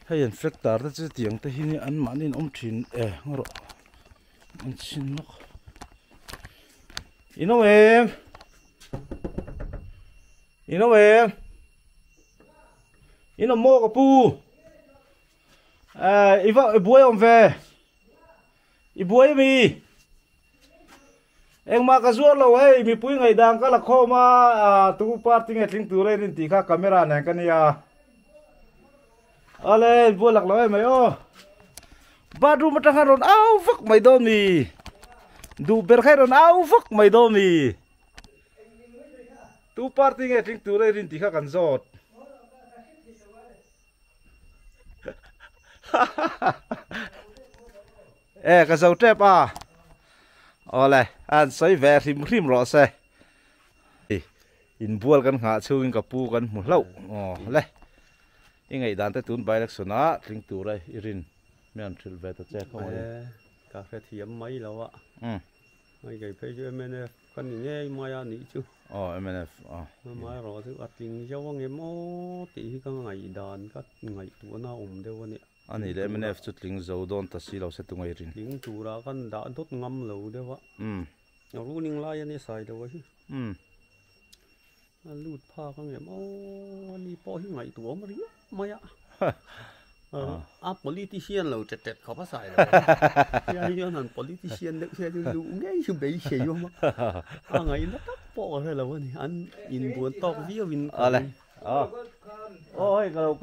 ให้ยันเฟกตาร์แต่จะเตียงแต่ที่นี่อันมันนี่ชินงรอันชินนกอินโนเวมอินโมกับปูอีว่าอีบัวอมเวอีบัวมีเอ็งมากระซวดเราเฮ้ยมีปุ้ยไงดังก็ละข้อมาตัวปาร์ตี้ไงทิ้งตัวเรนตีข้าคาเมราเนี่ยกันเนี่ยอะไรบัวหลักเลยไหมบาดูมาตั้งรอนเอาฟักไม่โดนมีดูเบอร์ใครรอนเอาฟักไม่โดนมีตัวปาร์ตี้ไงทิ้งตัวเรนตีข้ากันโซดกระเซาเจ็บอะไรอันใส่แวร์ริมรอเซ่อินบัวกันหาช่วยกับปูกันหมดแล้วเลยยังไงด่านแต่ตุนใบเล็กสุนัขลิงตัวไรอิริน miền thil về ta che không cà phê thiếm mấy lâu ạ mấy cái phê cho em này con nghe mai ăn nị chứ MNF mai rồi thứ ăn tiếng cháu nghe mó tí cái ngày đàn các ngày tuổi nào đều vậy anh ấy MNF chút lính dầu đòn ta xí lâu sẽ tung ngay rin lính chủ ra con đã đốt ngâm lâu đấy ạ nó lúc nính lai anh ấy xài đâu vậy lụt pha cái ngày mó đi po những ngày tuổi mà riết mai ạ politician lâu chật khó bắt xài rồi cái như thằng politician đấy xe chúng nghe chúng bị xì không mà ngày nó tắt bỏ rồi là vậy anh nhìn buồn to vía vin ôi kalau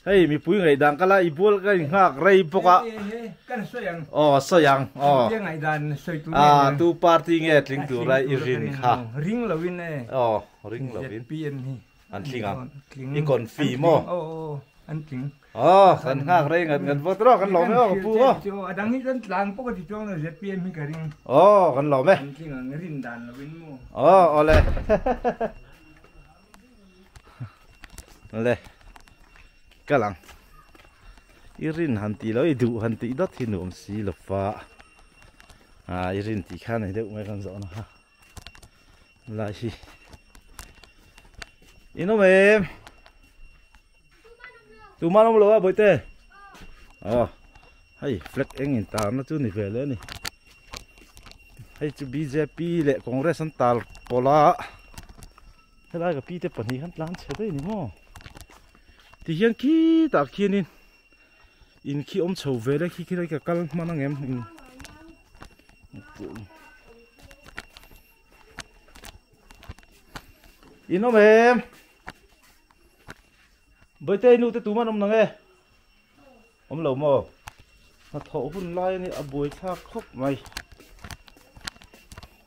hey mi pui ngai dang kala ibul ka ngak rei poka kan soyang soyang ngai dan soi tu tu party nge tling tu rai irin kha ring lovin ne ring lovin pien hi an tlinga i kon fi mo an tling kan ngak rei ngan votro kan lo me pu adang hi kan tlang pok ti chong na pien mi ka ring kan lo me an tling rin dan lovin mo ole le kalang irin hanti lo idu hanti dot hinum si lofa irin ti khan ai deu mai kan zo na ha la hi ino me tu manum lo boy te hay fleck eng in ta na chu ni vele ni hay chu BJP le congress an tal pola helai ka pi te pani khan plan che dei ni mo thì hiện khi ta khi in khi ông chầu về đấy khi đây cả căn mà năng em in nó em bởi tay nu tới tú mà ông năng nghe ông lẩu mò mà thổ phun lai này buổi xa khóc mày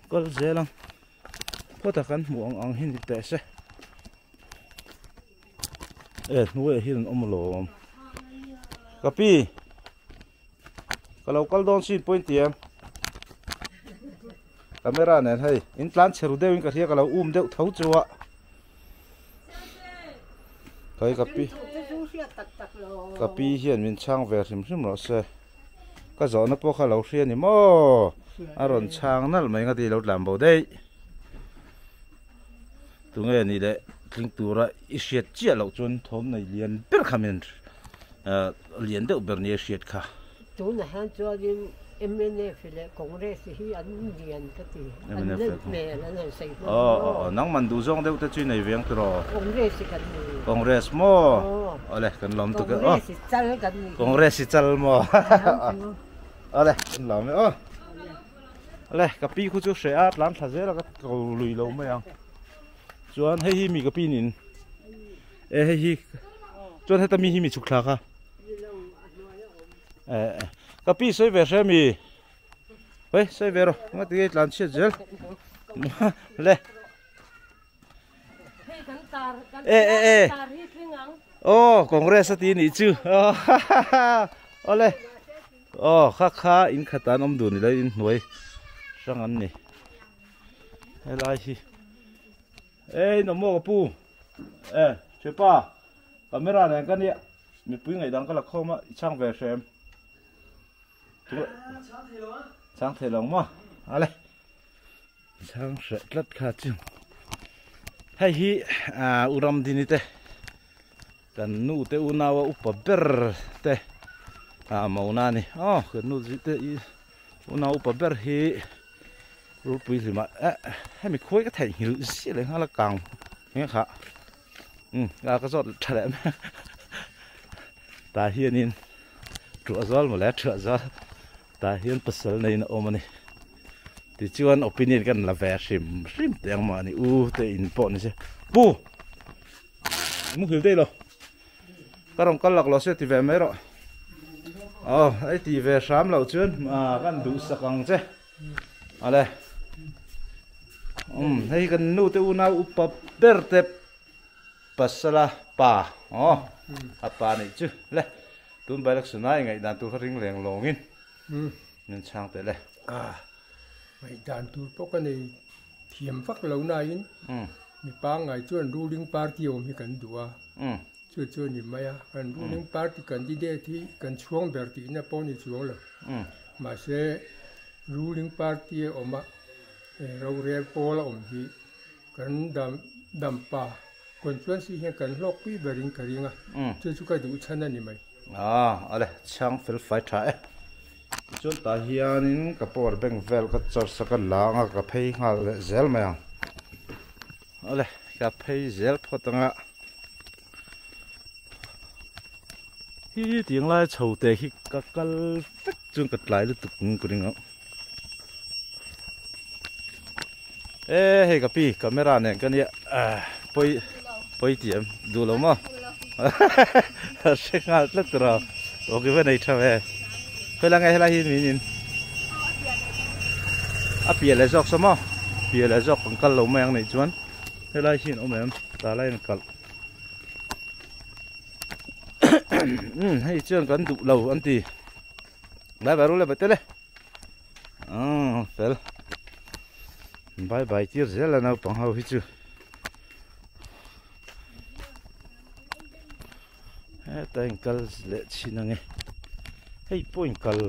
có dễ lắm có ta căn muỗng ăn hin tệ sẽ nuôi hiền ông lò cà pi kalau don sin point tiang camera này hay in plan cheru deu in cái kalau deu thấu chua cái cà pi hiền mình chang về sim sim rồi se cái gió nó po kalau hiền ni mo aron chang nal mai ngati lo làm bao đây tụi nghe ni đấy linh tu ra isiet chia lo chun thom nei lian per khamen lian deuh ber ni siet kha tu na han cho din MNF le congress hi an lian ka ti an me la na sei nang man du zong deuh ta chui nei veng tro congress mo ole kan lom tu ka congress chal mo ole kan lom ole ka pi khu chu se at lan tha je la ka ko lui lo mai ang chuan hei mi ka pinin hei chuan heta mi hi mi chukla kha ka pi soi ve se mi oi soi ve ro nga ti lan che jel le congress ti ni chu ole kha in khatan om du ni lai in noi sang an ni helai hi nó mua pu chơi pa camera này cái này mình pui ngày đăng cái là không á trang về xem trang thể lòng mà ale trang sẽ rất khá chứ hay hi uram đi nè cần nu te unawa upaber te màu na nè cần nu gì te unawa upaber hi rút bụi gì mà hay mình khối cái thành hiểu gì đấy hay là càng nghe khá cái giọt thật đấy ta hiện in chua giọt mà lẽ chua giọt ta hiện pasal này nó ôm này thì chuan opinion kan là về sim tiếng mà này te in po này chứ bu muốn hiểu đây rồi các đồng con lạc lo sẽ thì về mấy rồi ấy thì về sám lẩu chuyên mà kan đủ sắc ăn chứ đây hay kan nu te una upa berte pasala pa apa này chứ le tun bai lak sunai ngai dan tu ring leng longin nên sang te le ngai dan tu pok này thiểm phắc lâu nay mi pa ngai chuan ruling party om hi kan dua จู่ๆนี่มากันruling party candidate ที่กันช่วงแบบที่น่ะป้อนช่วงเลยมาเส ruling party ออกมาเราเรียนโปละที่กันดำป่าคนชวนสิเห็นกันลอกปีบริงกริงจู่ๆก็ดูชันนั่นนี่ไหมอะไรช่างฟิลไฟถ่ายจนตาเฮียนินกับปอร์เบงเวลก็จัดสักหลังกับเพย์งาเซลมาอะไรกับเพย์เซลพอตั้งที่เตียงไล่ชาวเตะฮิกักลฟิกจนกัดไหลลุตุกกริงเฮ้ยกับพี่กล้องเนี่ยกันเนี่ยไปเตียมดูแล้วมั้งเช็คงานเล็กตัวเราโอเควันไหนทำเฮ้ยแล้วไงเฮ้ยแล้วหินมีนินเปลี่ยนเลยจอกสมอเปลี่ยนเลยจอกของกันเราไม่ยังไหนจวนเฮ้ยแล้วหินเอาไหมตาไล่กันให้เชื่อกันดูเราอันที่ได้ไปรู้เลยไปเตะเลยเฟลบายบายที่เรื่องแล้วนะปังเอาหิจูแต่งกัลเล็ดชินังเฮ้ยปุ่นกัล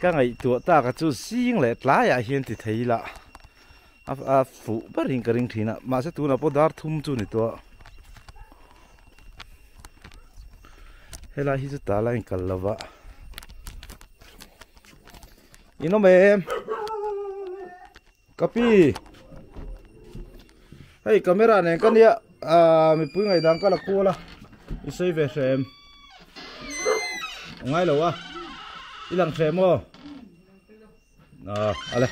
ก็ไงตัวตากระจูซิงเล็ดหลายอย่างเห็นที่ไทยละฝูบริงกระริงทีน่ะมาเสตัวน่ะพอดาร์ทุ่มจูนี่ตัวเฮล่าฮิจุตาลาอินกัลละวะอินโนเมมกับพี่เฮ้ยกล้องเนี่ยกันเนี่ยมีปุ่นไงดังก็ละคู่ละอีเซฟเฟมไงเหรอวะอีหลังเฟมอ๋ออะไร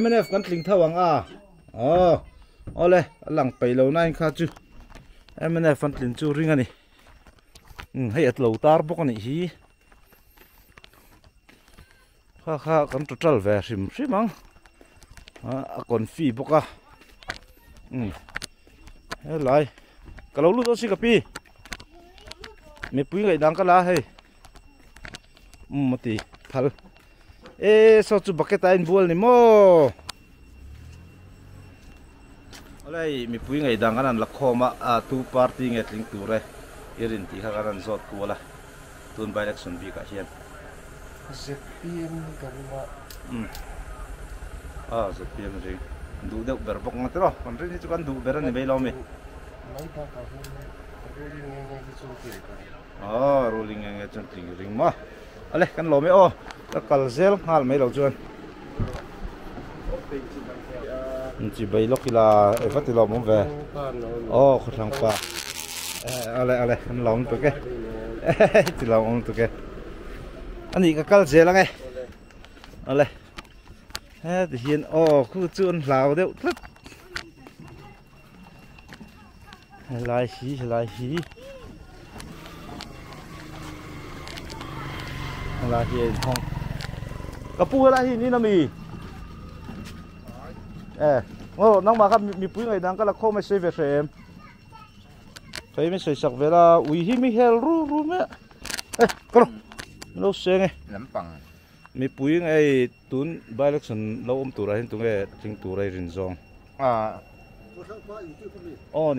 MNF กันลิงท่าวังเอาเลยหลังไปเราหน้าอินข้าจูMNF กันลิงจูริงอันนี้ให้อัดเราตาร์บกันนี่ข้ากันตัวเวริมมั้งคนฟีบกเฮ้ยไรก็เราลุ้นตัวสิกับพี่ไม่ปุ้ยไงดังก็ละเฮ้ยมาตีพัลสดจุบักเก็ตอินบัวนี่โม่อะไรมีปุ้ยไงดังกันนั่นละคอมาทูปาร์ตี้เงี้ยลิงตัวเลยยืนที่ข้ากันสดกูละตุนไปเล็กส่วนบีกับเชียนZPMกันว่าZPM ringดูเด็กเบอร์บอกงั้นตัวคนที่จุกันดูเบอร์นี่ไม่ลองมั้ยrolling ยังไงจนถึงริงมั้งอะไรกันลองมั้ยก็กัลเซลหาไม่ลองจวนจีบไปล็อกกีฬาฟัดที่ลองมั้งเว้ยคนทางป่าอะไรกันลองตัวแกที่ลองตัวแกอันนี้ก็กัลเซลไงอะไรที่เห็นคือจวนลาวเดียวทึบลายสีลายเห็นห้องกระปูอะไรที่นี่นะมีน้องมาครับมีปุ้ยไงดังก็ละโคไม่ใช่เวรมใครไม่ใช่สักเวลาอุ้ยไม่เฮลรู้ไหมก็รู้เสียงไงน้ำปังมีปุ้ยไงตุนใบเล็กส่วนเราตัวอะไรตัวไงทิ้งตัวอะไรรินซอง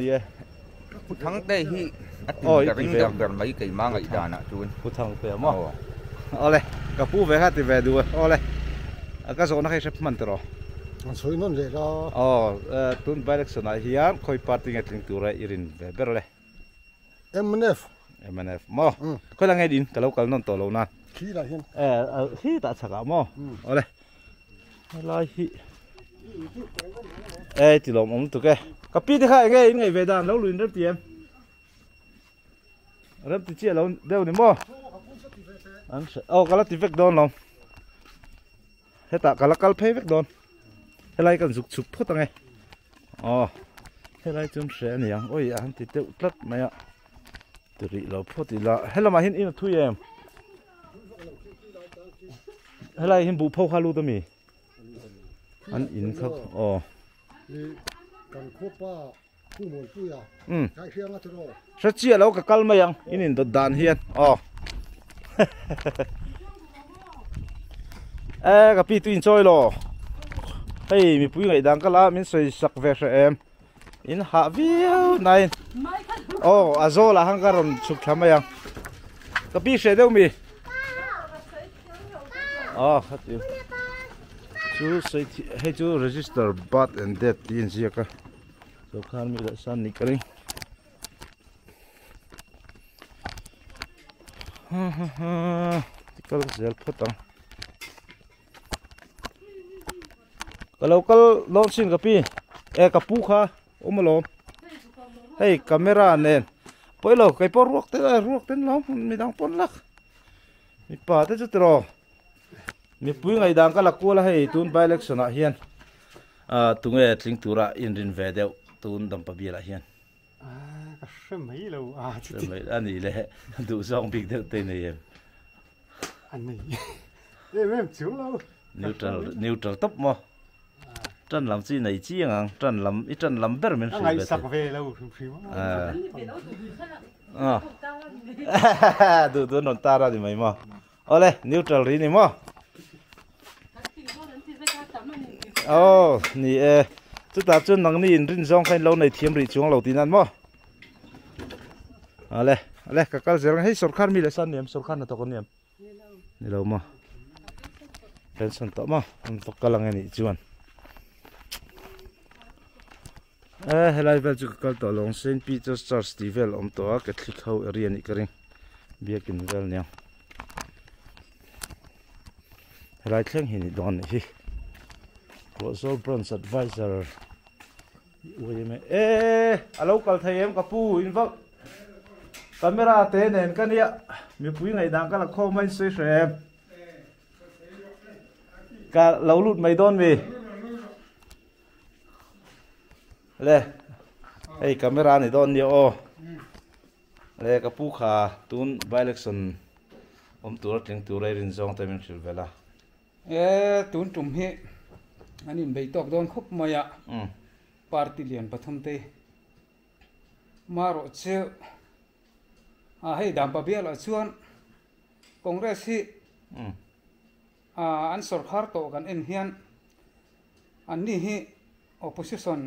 นี่พุทธังเตหิจะริงแบบไม่กี่มั่งไอ้ด่านะจูนพุทธังเตะมั้งเอาเลยกับผู้เวทีเวดูเอาเลยก็ส่งนักให้เชฟมันตรอสวยนั่นเลยตุนใบเล็กส่วนอะไรยังคอยปาร์ตี้ไงทิ้งตัวอะไรรินเบอร์เลย MNF มั้งคนละไงดินกับเรานั่นตัวเรานั่นขี้ละเห็นขี้ตัดสักมั้งเอาเลยอะไรขี้ที่เราไม่ถูกกับพี่ที่ข้าไงเวดานเราลุยเริ่มเตรียมเริ่มติดเชื้อเราเดี๋ยวนี้มั้งก็แล้วติดเวกโดนลงเฮ้ยแต่ก็แล้วก็เพย์เวกโดนเฮ้ยไรกันสุกพูดยังไงเฮ้ยไรจนเสียเนี่ยโอ้ยอันติดเดือดรัดไหมตุริเราพูดติละเฮ้ยเรามาเห็นอินทุยเอ็มเฮ้ยไรเห็นบุพเขาลูตัวมีอันอินเขากันควบป้าผู้หมวดผู้ยาใช้เชียงอัตโนชัดเจนแล้วก็กลมายังอินตัวดานเฮียนกับพี่ตัวอินจอยหรอ hey mi pui ngai dang kala min soi sak ve sha em in ha viu nai oh azola hangaron chuk thamayang kapi she deu mi oh hatiu chu sei hey chu register birth and death tin sia ka so khan mi la san ni kring tikal zel phatang local launching kapi kapu kha omalo hey camera nen poilo kai por ruok ten lo mi dang pon lak mi pa te chu tro mi pui ngai dang ka lakula hei tun by election a hian tunge tling tura in rin ve deu tun dam pa biala hian ka shmai lo shmai ani le du song big deu te nei em ani em chu lo neutral top mo trần làm gì này chi ngang trần làm bер men ngày sạc về lâu du non ta ra di mai mo ole neutral ri ni mo oh ni chu ta chun nang ni in rin zong khain lo nei thiam ri chung lo tin an mo ole ka kal zerang hei sarkar mi le san niam sarkar na to kon niam ni lo mo pension to mo an to kalang ni chuan helai vel chu kal to long St Peter's Church ti vel om to a Catholic ho area ni karing biakin vel nya helai thleng hi ni don hi Rosal Bronze Advisor uime alo kal thai em kapu invak camera te nen kania mi pui ngai dang kala kho mai soi srem ka lo lut mai don mi le hey camera ni don ni o le ka pu kha tun by election tur tling tur rin zong ta min thil vela tun tum hi anin bei tok don khop maya party lian pathum te maro che hei dam pa bial chuan congress hi an sarkar to kan en hian an ni hi opposition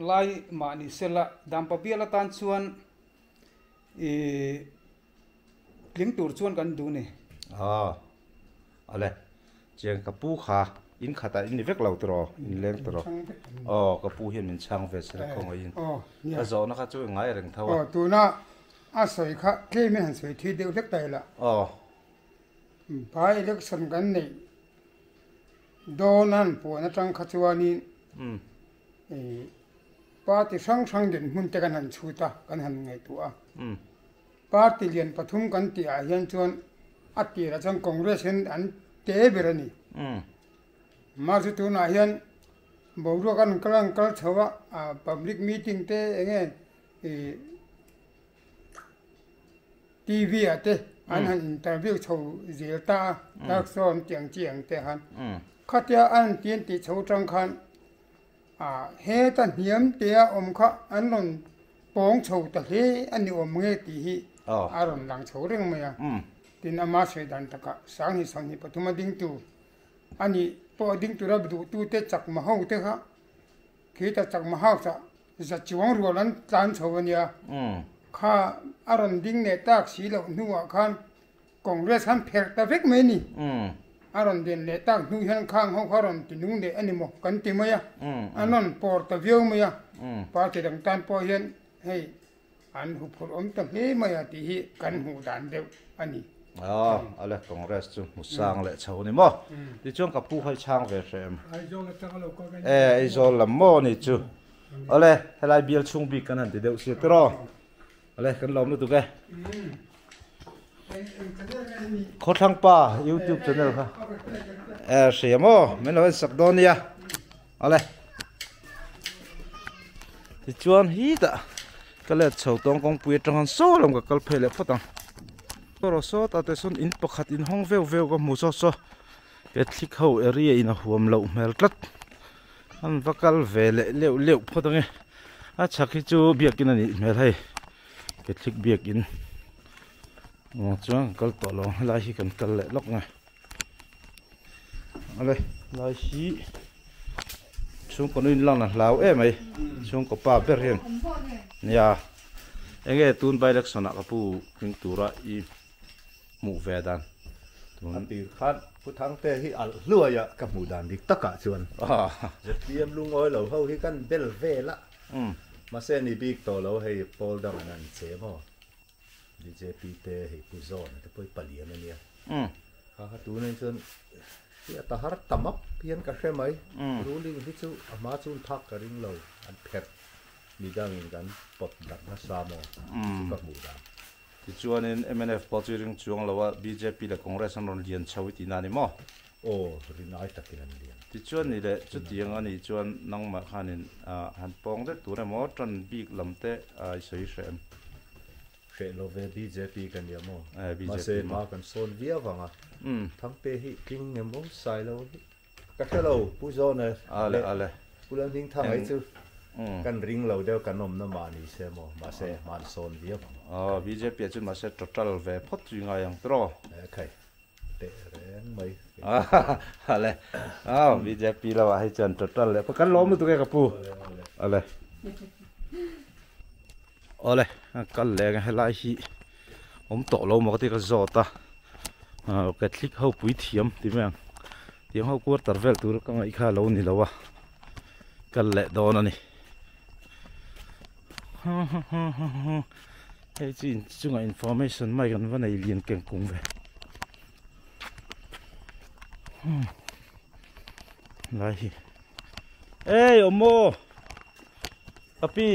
lai ma ni sela dam pa biala tan chuan ling tur chuan kan du ni ale cheng kapu kha in khata in vek lo tro in leng tro kapu hian min chang ve sela khong in ka zo na kha chu ngai reng thawa tu na a soi kha ke me han soi thi deu lek tai la by election kan nei donan po na tang kha chuani party sang den mun te kan han chuta kan han ngai tu a party lian pathum kan ti a hian chuan ati ra chang congress an te berani ma chu tu na hian boru kan kalang kal chawa public meeting te enge TV ate an han interview chho zelta dak son tiang te han khatia an tien ti chho tang khan he ta hiam te om kha an non pong chho ta he ani om nge ti hi aron lang chho reng maya tin ama se dan taka sang hi pathuma ding tu ani po ding tu rab du tu te chak ma ho te kha khi ta chak ma ha cha za chiwang ro lan tan chho ania kha aron ding ne tak si lo nuwa khan congress han pher ta vek me ni aron den le tak nu hian khang ho kharon ti nu ne ani mo kan ti maya anon por ta view maya party dang tan po hian hei an hu phur om ta he maya ti hi kan hu dan deu ani ale congress chu musang le chho ni mo ti chong ka pu khai chang ve sem ai zol lam mo ni chu ale helai bial chung bi kan han ti deu si tro ale kan lom nu tu ke kho thang pa YouTube channel kha siamo men lo sak donia ale ti chuan hi ta kale chho tong kong pui tang han so lom ka kal phele phatang ro so ta te sun in pakhat in hong veu ka mu so ke thik ho area in a huam lo mel tlat an vakal vele leu phatang e a chakhi chu biakin ani mel hai ke thik biakin chuan kal to lo lai hi kan kal le lok nga ale lai hi xuống con in lăng là lao em ấy xuống có pa bер hiền nhà anh nghe tuôn bay được sẵn ạ pu kinh tu ra i mù về đàn tuôn đi khát phút tháng tê hi al lùa ya các mù đàn đi tất cả chuan ZPM lung oi lâu hâu hi căn bel về la mà xe ni big to lâu hay Paul đằng nan chế mà BJP tê hi pu zon te poi palia na nia ha tu nên chuan ya ta har tamap pian ka she mai ruling hi chu ama chun thak ka ring lo an phet mi dang in kan pot dak na sa mo các mù đàn thì chuan in MNF bảo chu ring chuang lawa BJP la Congress an ron lian chawi ti na ni mo rin ai takin an lian thì chuan ni le chu tiang ani chuan nang ma khanin han pong de tu re mo tran big lamte ai sei shem she lo ve BJP kan ya mo ma se ma kan son via wanga thang pe hi king nge mo sai lo ka hello pu zo ne ale pulan ding thang ai chu kan ring lo deu kan nom na ma ni se mo ma se man son via BJP chu ma se total ve phot chu nga yang tro khai te reng mai ale BJP la wa hai chan total le pa kan lo mu tu ka pu ale ole kan le ga helai hi om to lo mo ti ka zo ta ka click ho pui thiam ti mang tiang ho kur tarvel tur ka ngai kha lo ni lo wa kan le don ani hey chin chunga information mai kan vanai lian keng kung ve lai hi ê omo api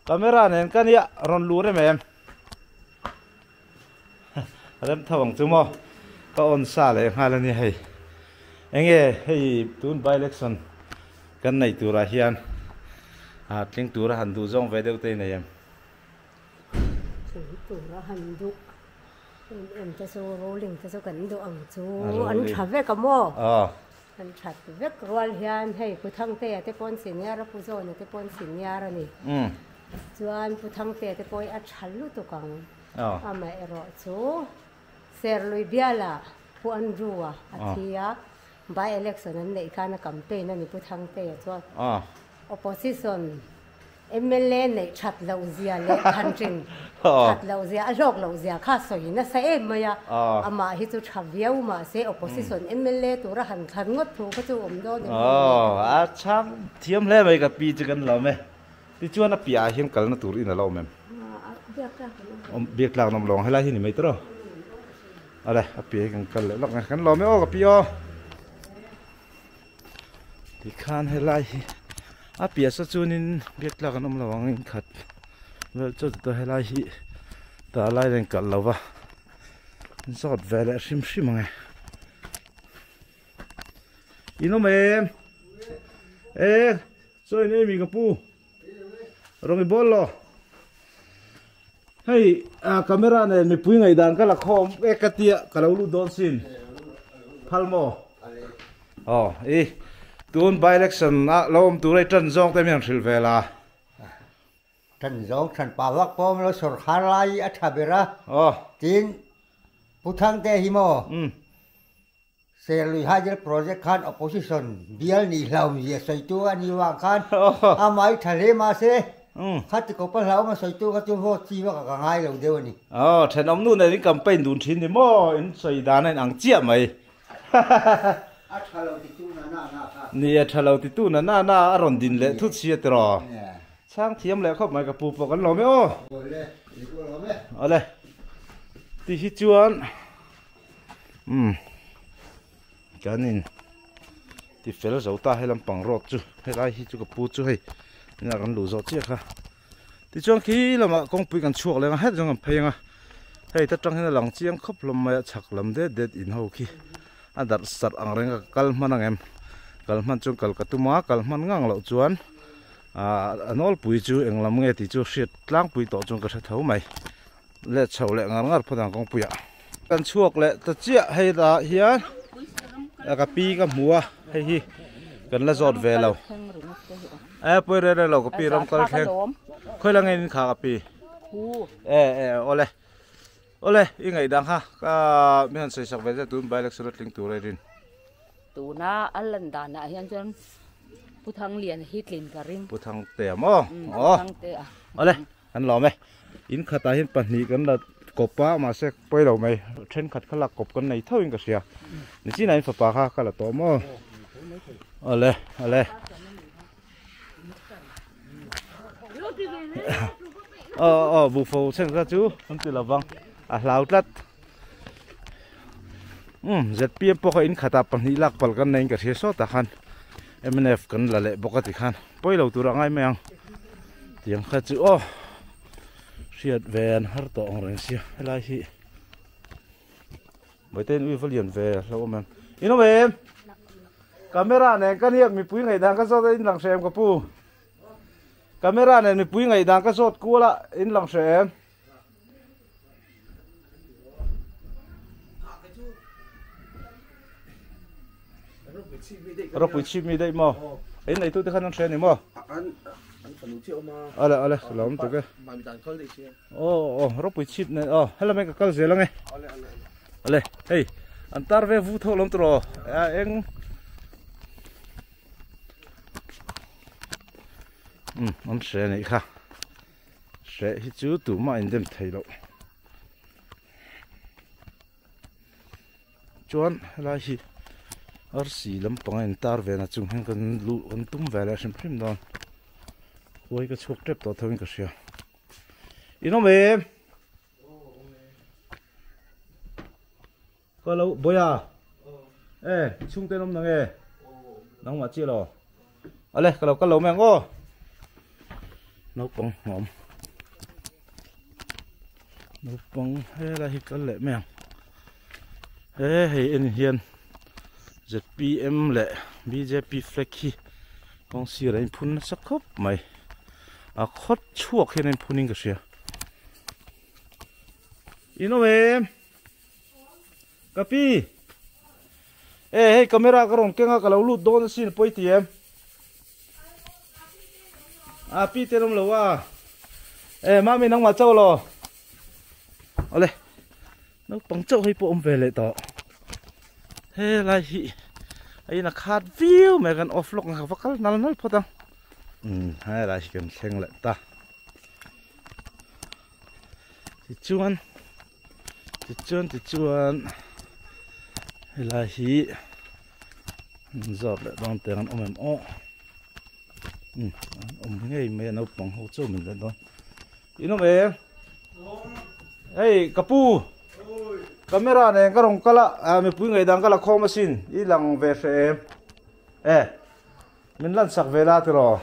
camera nen kan ya ron lu re mem rem thawang chu mo ka on sa le ngala ni hei enge hei tun by election kan nei tura hian tling tura han du zong ve deu te nei em tura han du em ta so rolling ta so kan du ang chu an tha ve ka mo an that vek rol hian hei pu thang te te pon senior pu zo ne te pon senior ani chuan pu thang te te poi a thalu tu kang ama ero chu ser lui biala pu an ruwa athia by election an nei kana campaign ani pu thang te chuan opposition MLA nei that lo zia le country that lo zia lok lo zia kha soi na sa em maya ama hi chu thaviau ma se opposition MLA tu ra han than ngot thu ka chu om do ni a cham thiam le mai ka pi chu kan lo me ti chuan a pia hian kal na tur in a lo mem biak lang nom long helai hi ni mai tro ale a pi kan kal le lok kan lo me o ka pi o ti khan helai hi a pia sa chunin biak la kan om lawang in khat wel chu to helai hi ta lai len kal lawa zot vele sim sim nge ino mem soi ne mi ka pu rongi bollo hei camera ne mi pui ngai dan kala khom ekatia kala lu don sin phalmo tun by election lom tu rai tran zong te miang thil vela tran zong tran pa wak pom lo sor khalai athabera tin puthang te himo se lui hajer project khan opposition bial ni hlaum ye soitu ani wa khan amai thale ma se khát thì có bao lâu mà soi tu khát tu vô chi vào cả ngay đầu đều nè thằng ông nu này đi campaign đun chín thì mò in soi đàn này ăn chia mày nè thằng thì tu na ron din lệ thút xia tro sang thiêm lệ khóc mày cả puกันlo me ô đây thì hít chuan cái này thì phải là dấu ta hay làm bằng rọt chứ hay là hít chú cái pu chứ hay nhàกันหลูจอดเจี๊ยค่ะที่ช่วงขี้เรามาคงไปกันช่วงเลยให้จังกันเพลงอ่ะให้ถ้าจังให้หลังเจียงครบลมมาฉักลมเด็ดอินหูขี้อันดับสัตว์อ่างเริงกัลมันนั่งเอ็มกัลมันจงกัลกระตุ้มกัลมันง่างเหล่าจวนนอลปุยจูเอ็งลำเงี้ยที่จูเสียดล้างปุยต่อจงกระเท้าไหมเล็ดเฉาเล็ดงานพนังคงปุยกันช่วงเล็ดตะเจี๊ยให้ตาเฮียนกับปีกับหัวให้ฮีกันละจอดเวลาปวยเรื่อยๆเราก็ปีรำกันแข่งค่อยละไงนี่ขากับปีโอเล่ยังไงดังฮะก็ไม่หันใส่สักเวทีตูนใบเล็กสุดลิงตัวเลยริน ตูน่าอัลลันดานะเฮียนจน ผู้ทางเลียนฮิตลินกะริง ผู้ทางเตะมั้งอ๋อเอาเลยอันหล่อไหมอินขัดตาเห็นปันนี้กันละกบป้ามาเสกไปเราไหมเช่นขัดขลักกบกันในเท่าอินก็เสียนี่ที่ไหนฝาปาค่ะก็ละตัวมั้งเอาเลยเอาเลยบุฟเฟ่เช่นกันจูมันติดระวังลาวตัดเจ็ดปีพวกอินขัดตาปันนี้ลักปัลกันในก็เสียสอดตาขันMNF กันละเละปกติขันไปเราตัวร่างไงไหมยังเตียงขัดจูเสียดแวนฮาร์ตองเริงเสียอะไรที่ไม่เต้นวิฟเลียนแวนแล้วมันอินโนเวมkamera này cái này mình pui ngày đang cái sốt in lăng xem cái pu camera này mình pui ngày đang cái sốt cua la in lăng xem rồi pui chip mi đây mà in này tôi thấy khăn xem này mà ale làm tôi cái rồi pui chip này hay là mấy cái câu gì lắm nghe ale hey anh tar về vu thâu lắm rồi anh anh sẽ này ha sẽ hít chú tủ mà anh đem thấy đâu chuan là gì ở xí lắm bằng anh tar về là chúng hắn cần lũ anh tum về là xem phim đó ôi cái chuột trép to thôi cái gì nó về có lâu bồi à ê chung tên ông nào nghe nóng mà chia rồi ở đây có lâu mẹ ngô nấu bông hòm nấu bông hay là hít cái lệ mèo hay in hiền ZPM lệ BJP Flecky con xì này phun sắc khớp mày khót chuột khi nên phun cái gì ino về copy hey camera cái rong kenga cái lâu lút đón xin poi tiệm pi tên ông lâu à má mình đang mà châu rồi ở đây nó bằng châu hay bộ ông về lại tỏ thế là gì ấy là khát view mà gần offlock ngạc vắt nál nál phật tăng hay là chỉ cần xem lại ta thì chuan hay là gì giọt lại bằng tiền ông em ông nghe mấy nó bằng hỗ trợ mình lên thôi ino về hey kapu camera này cái rong kala mình pui ngày đang kala kho machine đi lằng về xem mình lăn sạc về là rồi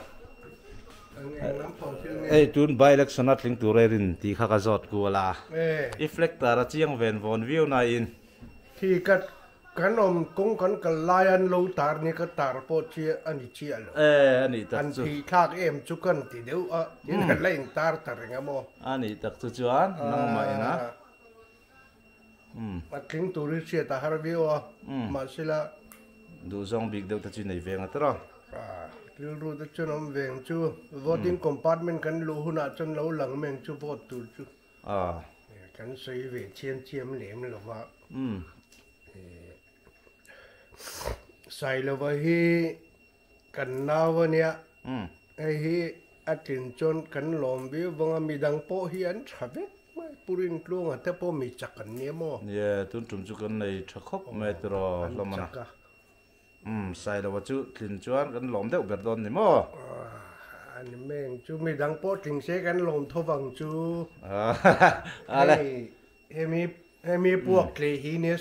tuần bay election at link tour in thì khá cả giọt của là reflector là chiang ven von view này in thì kan kung kan kalayan lo tar ni ka tar po chia ani chia lo ani tak an thi thak em chu kan ti deu in kan lain tar nga mo ani tak chu chuan nang mai na atling turi chia ta har view ma sila du zong big deu ta chi nei veng atro ru ta chunom veng chu voting compartment kan lo huna chon lo lang meng chu vote tu chu kan sei ve chiam lem lo wa sai lo va hi kan na wa nia hi atin chon kan lom bi wanga mi dang po hi an thabe purin tlung ate po mi chakan ni mo tun tum chu kan nei thakop me tro lomana sai lo wa chu thin chuan kan lom deuh ber don ni mo an meng chu mi dang po ting se kan lom thowang chu mi buộc thì hi nè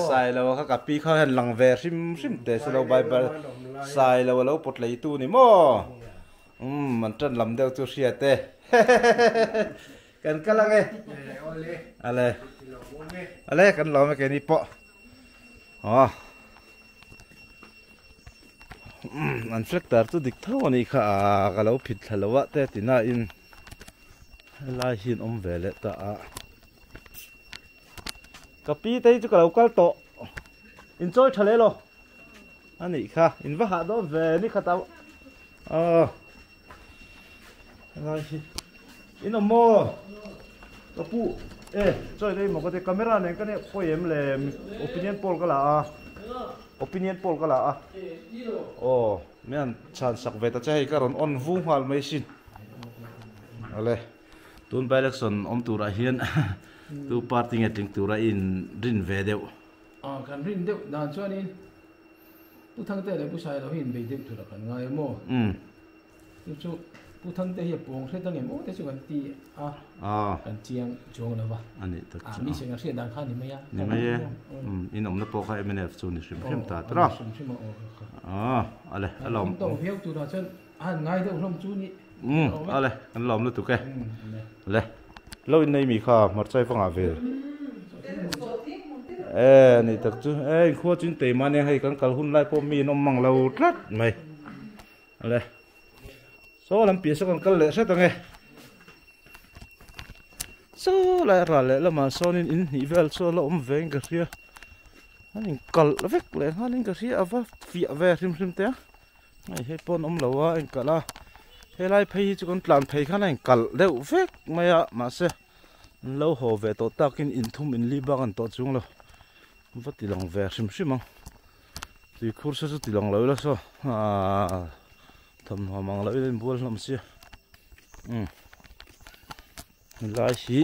sai lâu các cặp pi khơi lằng về sim để sau lâu bài sai lâu bột lấy tu nè mo mình chân làm đâu cho xia tê cần cái lăng ấy ale cần lo mấy cái này po anh reflector tu dik thâu này khá cái lâu phit lâu vậy tê thì na in lai hin về lệ ta copy tay cho cái câu to enjoy thale lo anh ấy kha in va hạ đó về đi khát tao rồi in ở mò kapu chơi đây một cái camera này cái này coi em là opinion poll cái là mian chan sak ve ta chai karon on vung hal mai sin ale tun by election om tura hian tu party nge ting tura in rin ve deu kan rin deu dan chuan in pu thang te le pu sai lo hin be deu thura kan ngai mo chu pu thang te hi pong hre tang emo te chu kan ti kan chiang chong la ba ani tak mi se nga hre dan kha ni mai ya ni mai in om na po kha MNF chu ni shim ta tra ale alom to hiau tu ra chen ngai deu hlom chu ni ale kan lom lu tu ke le lo in nei mi kha mar chai fanga veนี่ตักจูขวดจินเตมาเนี่ยให้กันกัลหุ่นไล่พวกมีนมมังเราทัดไหมอะไรโซ่ลำปีสักกันกัลเละใช่ตังไงโซ่ไล่ราเละแล้วมาโซ่นี่อินหิเวลโซ่เราเวงกระเทียอันนี้กัลเวกเลยอันนี้กระเทียเอาว่าฟีเวริมเตะไอ้ให้ปนเราว่าอินกัลละให้ไล่เพย์จุกันปลานเพย์ข้างในกัลเร็วเวกไม่อะมาเสเราหัวเวตัวตากินอินทุ่มอินลีบากันตัวจุงเราว่าตีหลังแวร์ชิมมั้งตีคูร์สตีหลังเลยแล้วsoทำหัวมังเลยเล่นบอลลำเสียลายสี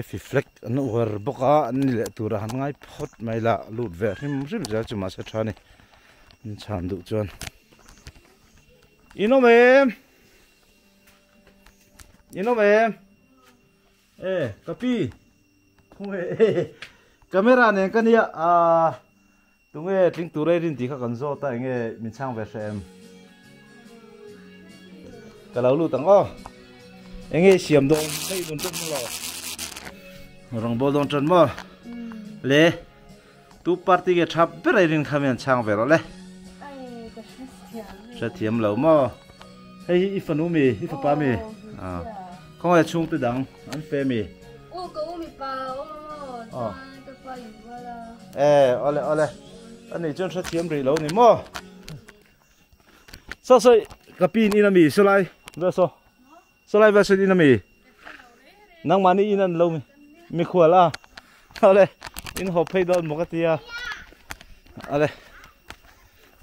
ฟิฟเล็กอันนู้นบกอันนี้แหละตัวหันง่ายพอดไม่ละลูดแวร์ชิมจะจุมาเสียชานี่ฉันดูจวนอินโนเมกะปีคงcamera này cái này tụi nghe tiếng tụi đây đi các con dâu tại nghe mình sang về xem cái lâu luôn tăng anh nghe xiêm đông đây đông chân lo rong bò đông chân mà lẽ tụ party cái chắp bên đây đi khám mình sang về rồi lẽ sẽ thiêm lâu mà hay ít phần u mì ít phần ba mì không ai chung tới đắng ăn phê mì ole anh này chân sát chiếm rồi lâu này mò sao cái pin inami sao lại đó sao lại về sao inami nang mani inan lâu mi khua la ole in hộp phay đòn một cái tia ole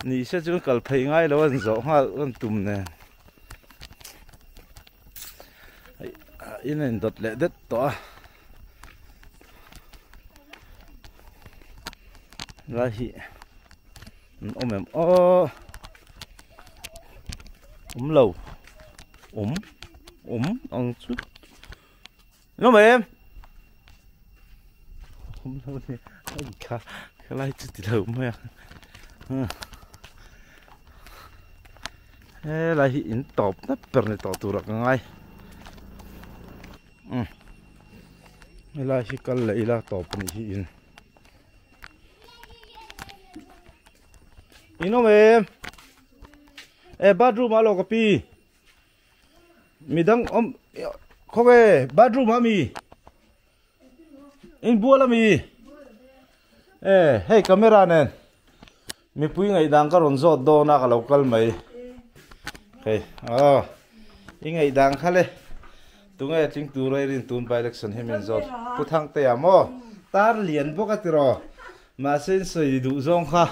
nị sẽ chúng cần phay ngay lâu anh rõ ha anh tùm nè in đợt lệ đất to ra hi em lâu ăn chút nó mà em lâu thì cái này chút lâu mà là hiện top nó per này top tu ra ngay là hi cái này là top này hi ino em bathroom alo kapi midang khoge bathroom ami in bola mi hey camera nen mi pui ngai dang ka ron zot do na ka local mai hey ingai dang khale tungai ting tu roi rin tun by election hemen zot pu thang te amo tar lian boka tiro ma sen soi du zong kha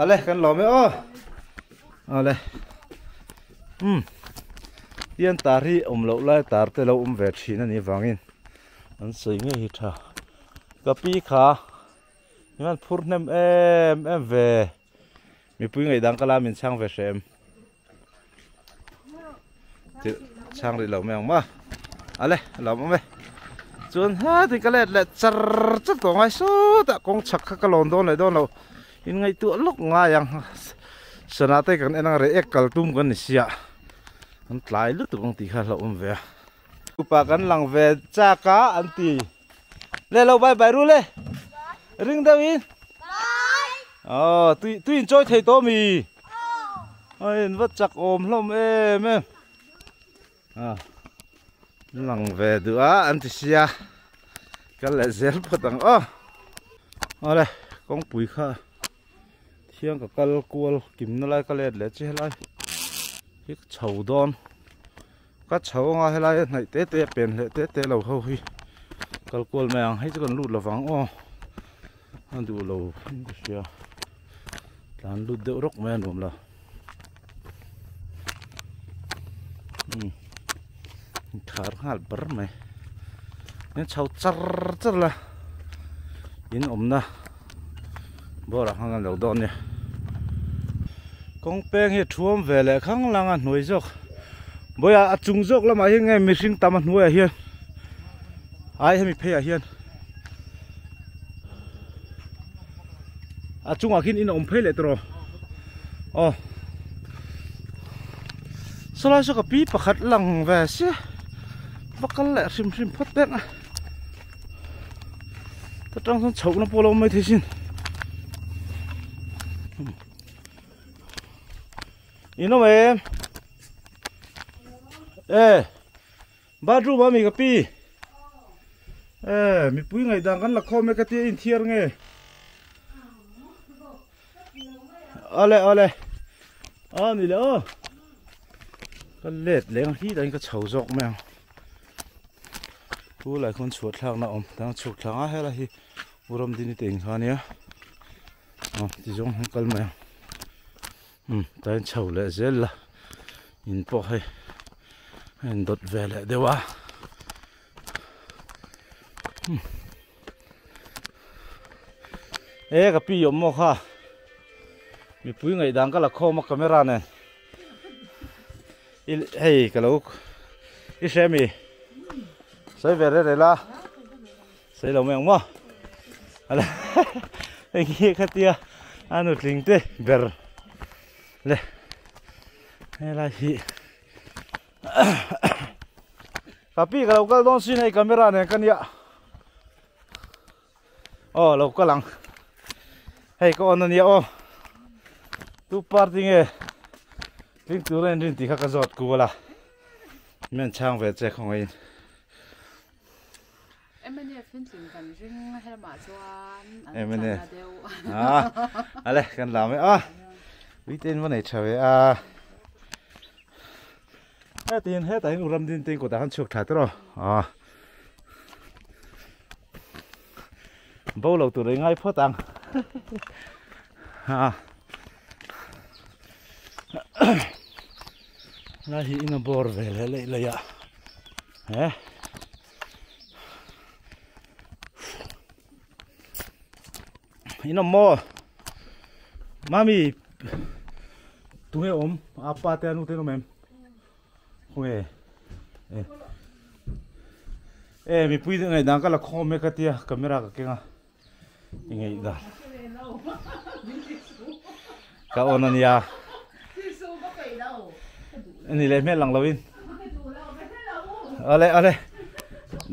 ale kan lo me ale tiên tari lo lai tar te lo ve thina ni wangin an sei nge hi tha kapi kha man phurnem em ve mi pui ngai dang kala min chang ve sem ti chang ri lo me ma ale lo me chuan ha ti kale le char chat ko ngai su ta kong chak kha ka lon don le don lo in ngay tu lúc ngay yang sana tay kan enang re ek kaltum kan sia an tlai lu tu kong ti kha lo ve upa kan lang ve cha ka an ti le lo bye bye ru le ring da win tu enjoy thei to mi oi wat chak om hlom em lang ve du an ti sia kan le zel potang ole kong pui kha hiang ka kal kual kim na lai ka let le che lai hik chho don ka chho nga helai nai te pen le te lo ho hi kal kual mang hai chu kan lut lawang an du lo sia tan lu de rok men rom la thar hal bar mai nên chau char la in omna bo ra hang lo don ne kong peng hi thuam ve le khang langa hnoi jok boya achung jok lama hi nge mihring tam hnuai hian ai hemi phe a hian achung a khin in om phe le tro o sola so ka pi pakhat lang ve se bakal le sim phot ten a ta tang son chau na polo mai thisin ino em badru ba mi ka pi mi pui ngai dang kan la kho me ka ti in thiar nge ale ni le o ka let leng hi dang ka chau jok me pu lai khon chuat thlang na om tang chuk thlang a hela hi uram din teng khania ti jong hang kal me tan chau le zel la in po hai en dot vele dewa ka pi yom mo kha mi pui ngai dang ka la kho ma camera ne hey ka lo I semi sai về đây là sai lâu mèo mà ala cái kia cái tia anh được linh tê ver le hay là gì tapi kalau kau don sini kamera này kan ya lâu cái lăng hey kau anh ya tu party nghe linh tu lên linh thì khác giọt cua là mình trang về chơi không ai em nè ale kan làm ấy biết tên vấn này trời hết tiền hết tại uram tin tiền của ta hắn chuộc thải rồi bao lâu tụi đấy ngay phốt tăng là hi nó bor về lại à ino mo mami tunge om apa te anu te no mem oe mi pui ngai dang ka la khom me ka tia camera ka kenga ngai da ka onania ani le me lang lawin ale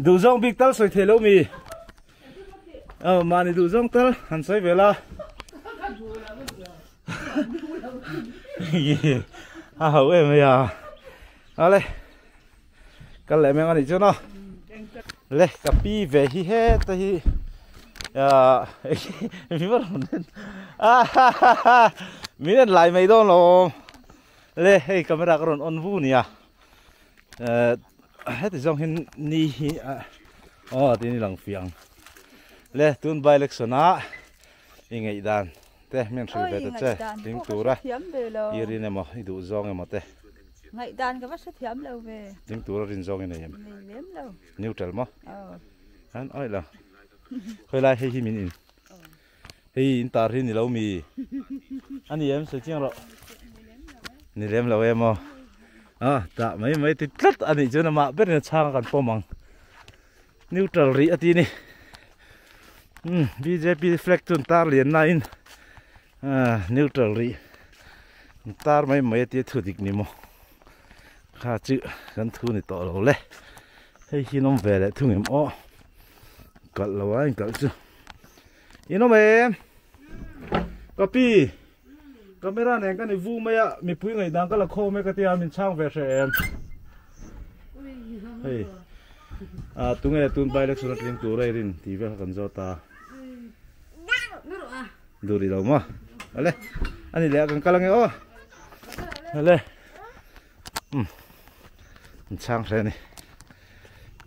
du zong big tal soi thelo mi mani du zong tal han sai vela hau em ya ale ka le meng ani chuno le ka pi ve hi he ta hi mi var mi nen lai mai don lo le hey camera karon on vu nia hết dòng hình ni thì ni lang phiang le tun bai leksona ingai dan te men sui be te ting tura iri ne mo idu zong e mo te ngai dan ka vas thiam lo ve ting tura rin zong ne yem neutral mo han oi la khoi lai he hi min in hei in tar hi ni lo mi ani em se chiang ro ni lem lo em mo ta mấy thì rất anh ấy chứ mà biết là sang còn po măng neutral ri ati ni BJP flag tun tar liền na in neutral ri tar mấy thì thu dik ni mo kha chữ kan thu ni to lo le hay khi nó về lại thu em o cật lo anh cật chứ ino em copy camera này cái này vu mấy ạ, mình pui ngày đang cái là khô mấy cái tia mình sang về sẽ em. Hey, tụi nghe tụi bay lại xuống tiếng tụi đây rin, thì về cần cho ta. Đủ đi đâu mà? Ale, anh đi lại cần cái lăng ô. Ale, mình sang sẽ này.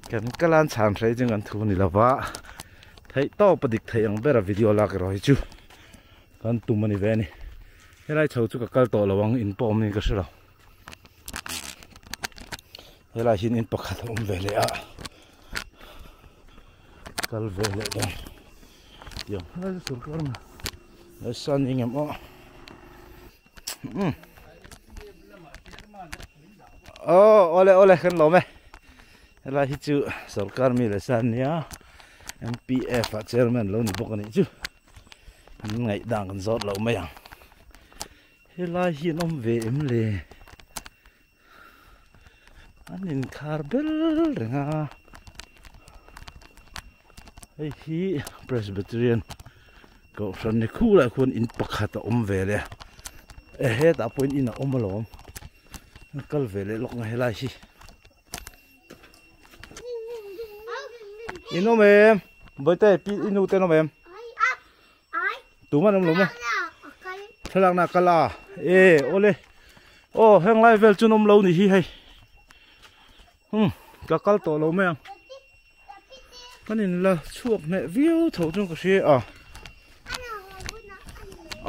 Cần cái lan sang sẽ chứ cần thu này là vạ. Thấy to bật địch thấy ông bé là video là cái rồi chứ. Cần tụi mình về này. helai chho chu ka kal to lawang in pom ni ka silo helai hin in pakhat ve le a kal ve le dang yo helai surkar ma san ingem o ole kan lo me helai hi chu sarkar mi le san nia MPF chairman lo ni bok ani chu ngai dang kan zot lo me yang helai hi nom ve em le anin karbel renga hei hi Presbyterian ko san ni khu la khun in pakhat om ve le he ta point in om lo kal ve le lok nga helai hi ino mem boite pi inu te no mem tu ma nom lo me thalak na kala ole heng lai vel chu nom lo ni hi hei ka kal to lo me panin la chuak me view tho chung ka she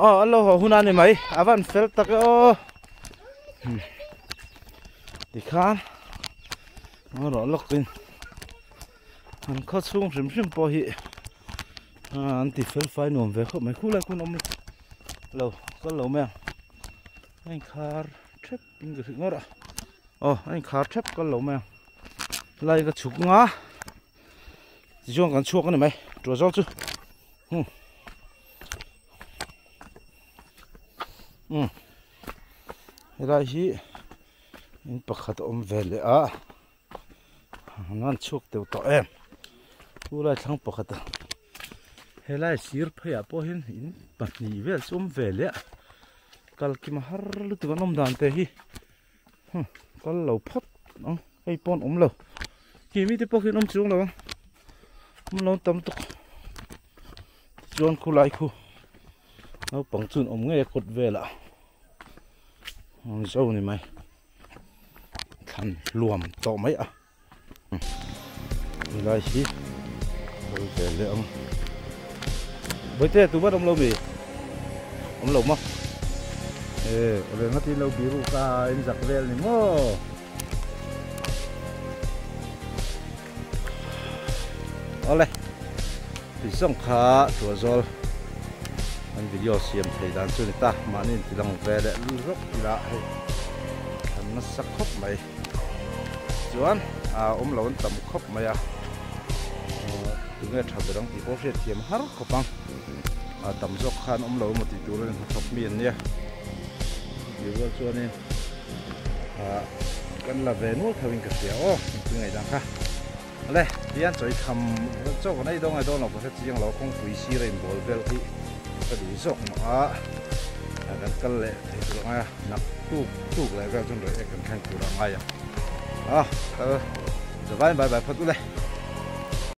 alo ho huna ni mai avan fel tak đi khan nó rõ lốc tin anh khó xuống sim bỏ hi anh thì phải nuông về không mấy khu lại cũng ông lâu có lâu mèo anh khar trip những cái ngót anh khar trip có lâu mèo lại cái chục ngã chỉ cho cái chuột cái này mày trôi gió chứ đây hi in pakhat om ve le a ngan chuk teu to em pula thang pakhat helai sir phaya po hin in patni vel chum ve le kal ki ma har lu tu nom dan te hi kal lo phot ei pon om lo ki mi te po hin om chung lo om lo tam tuk jon khu lai khu au pang chun om nge kot ve la zo ni mai khăn luồm to mấy lại xí rồi về lấy ông với thế tụi bắt ông lâu mì ông lâu mà rồi nó thì lâu biru ca in giặc về này mò ole thì xong khá chùa rồi anh video xem thấy đàn chơi ta mà nên thì lòng về để lưu rất là hay nó sắc khóc mày chuan lon tam khop maya tunge thab rang ti porse thiam har khopang tam jok khan lo mo ti turen khop mian nia yuwa chuan kan la ve nu thawin ka sia ngai dang kha ale tian choi kham chok nei dong ai dong lo ko chiang lo kong pui si rein bol vel ti ka du sok ma kan kal le thei nga nak tu le ga chun re kan khan tu ra nga ya giờ vai bài bài phát u đây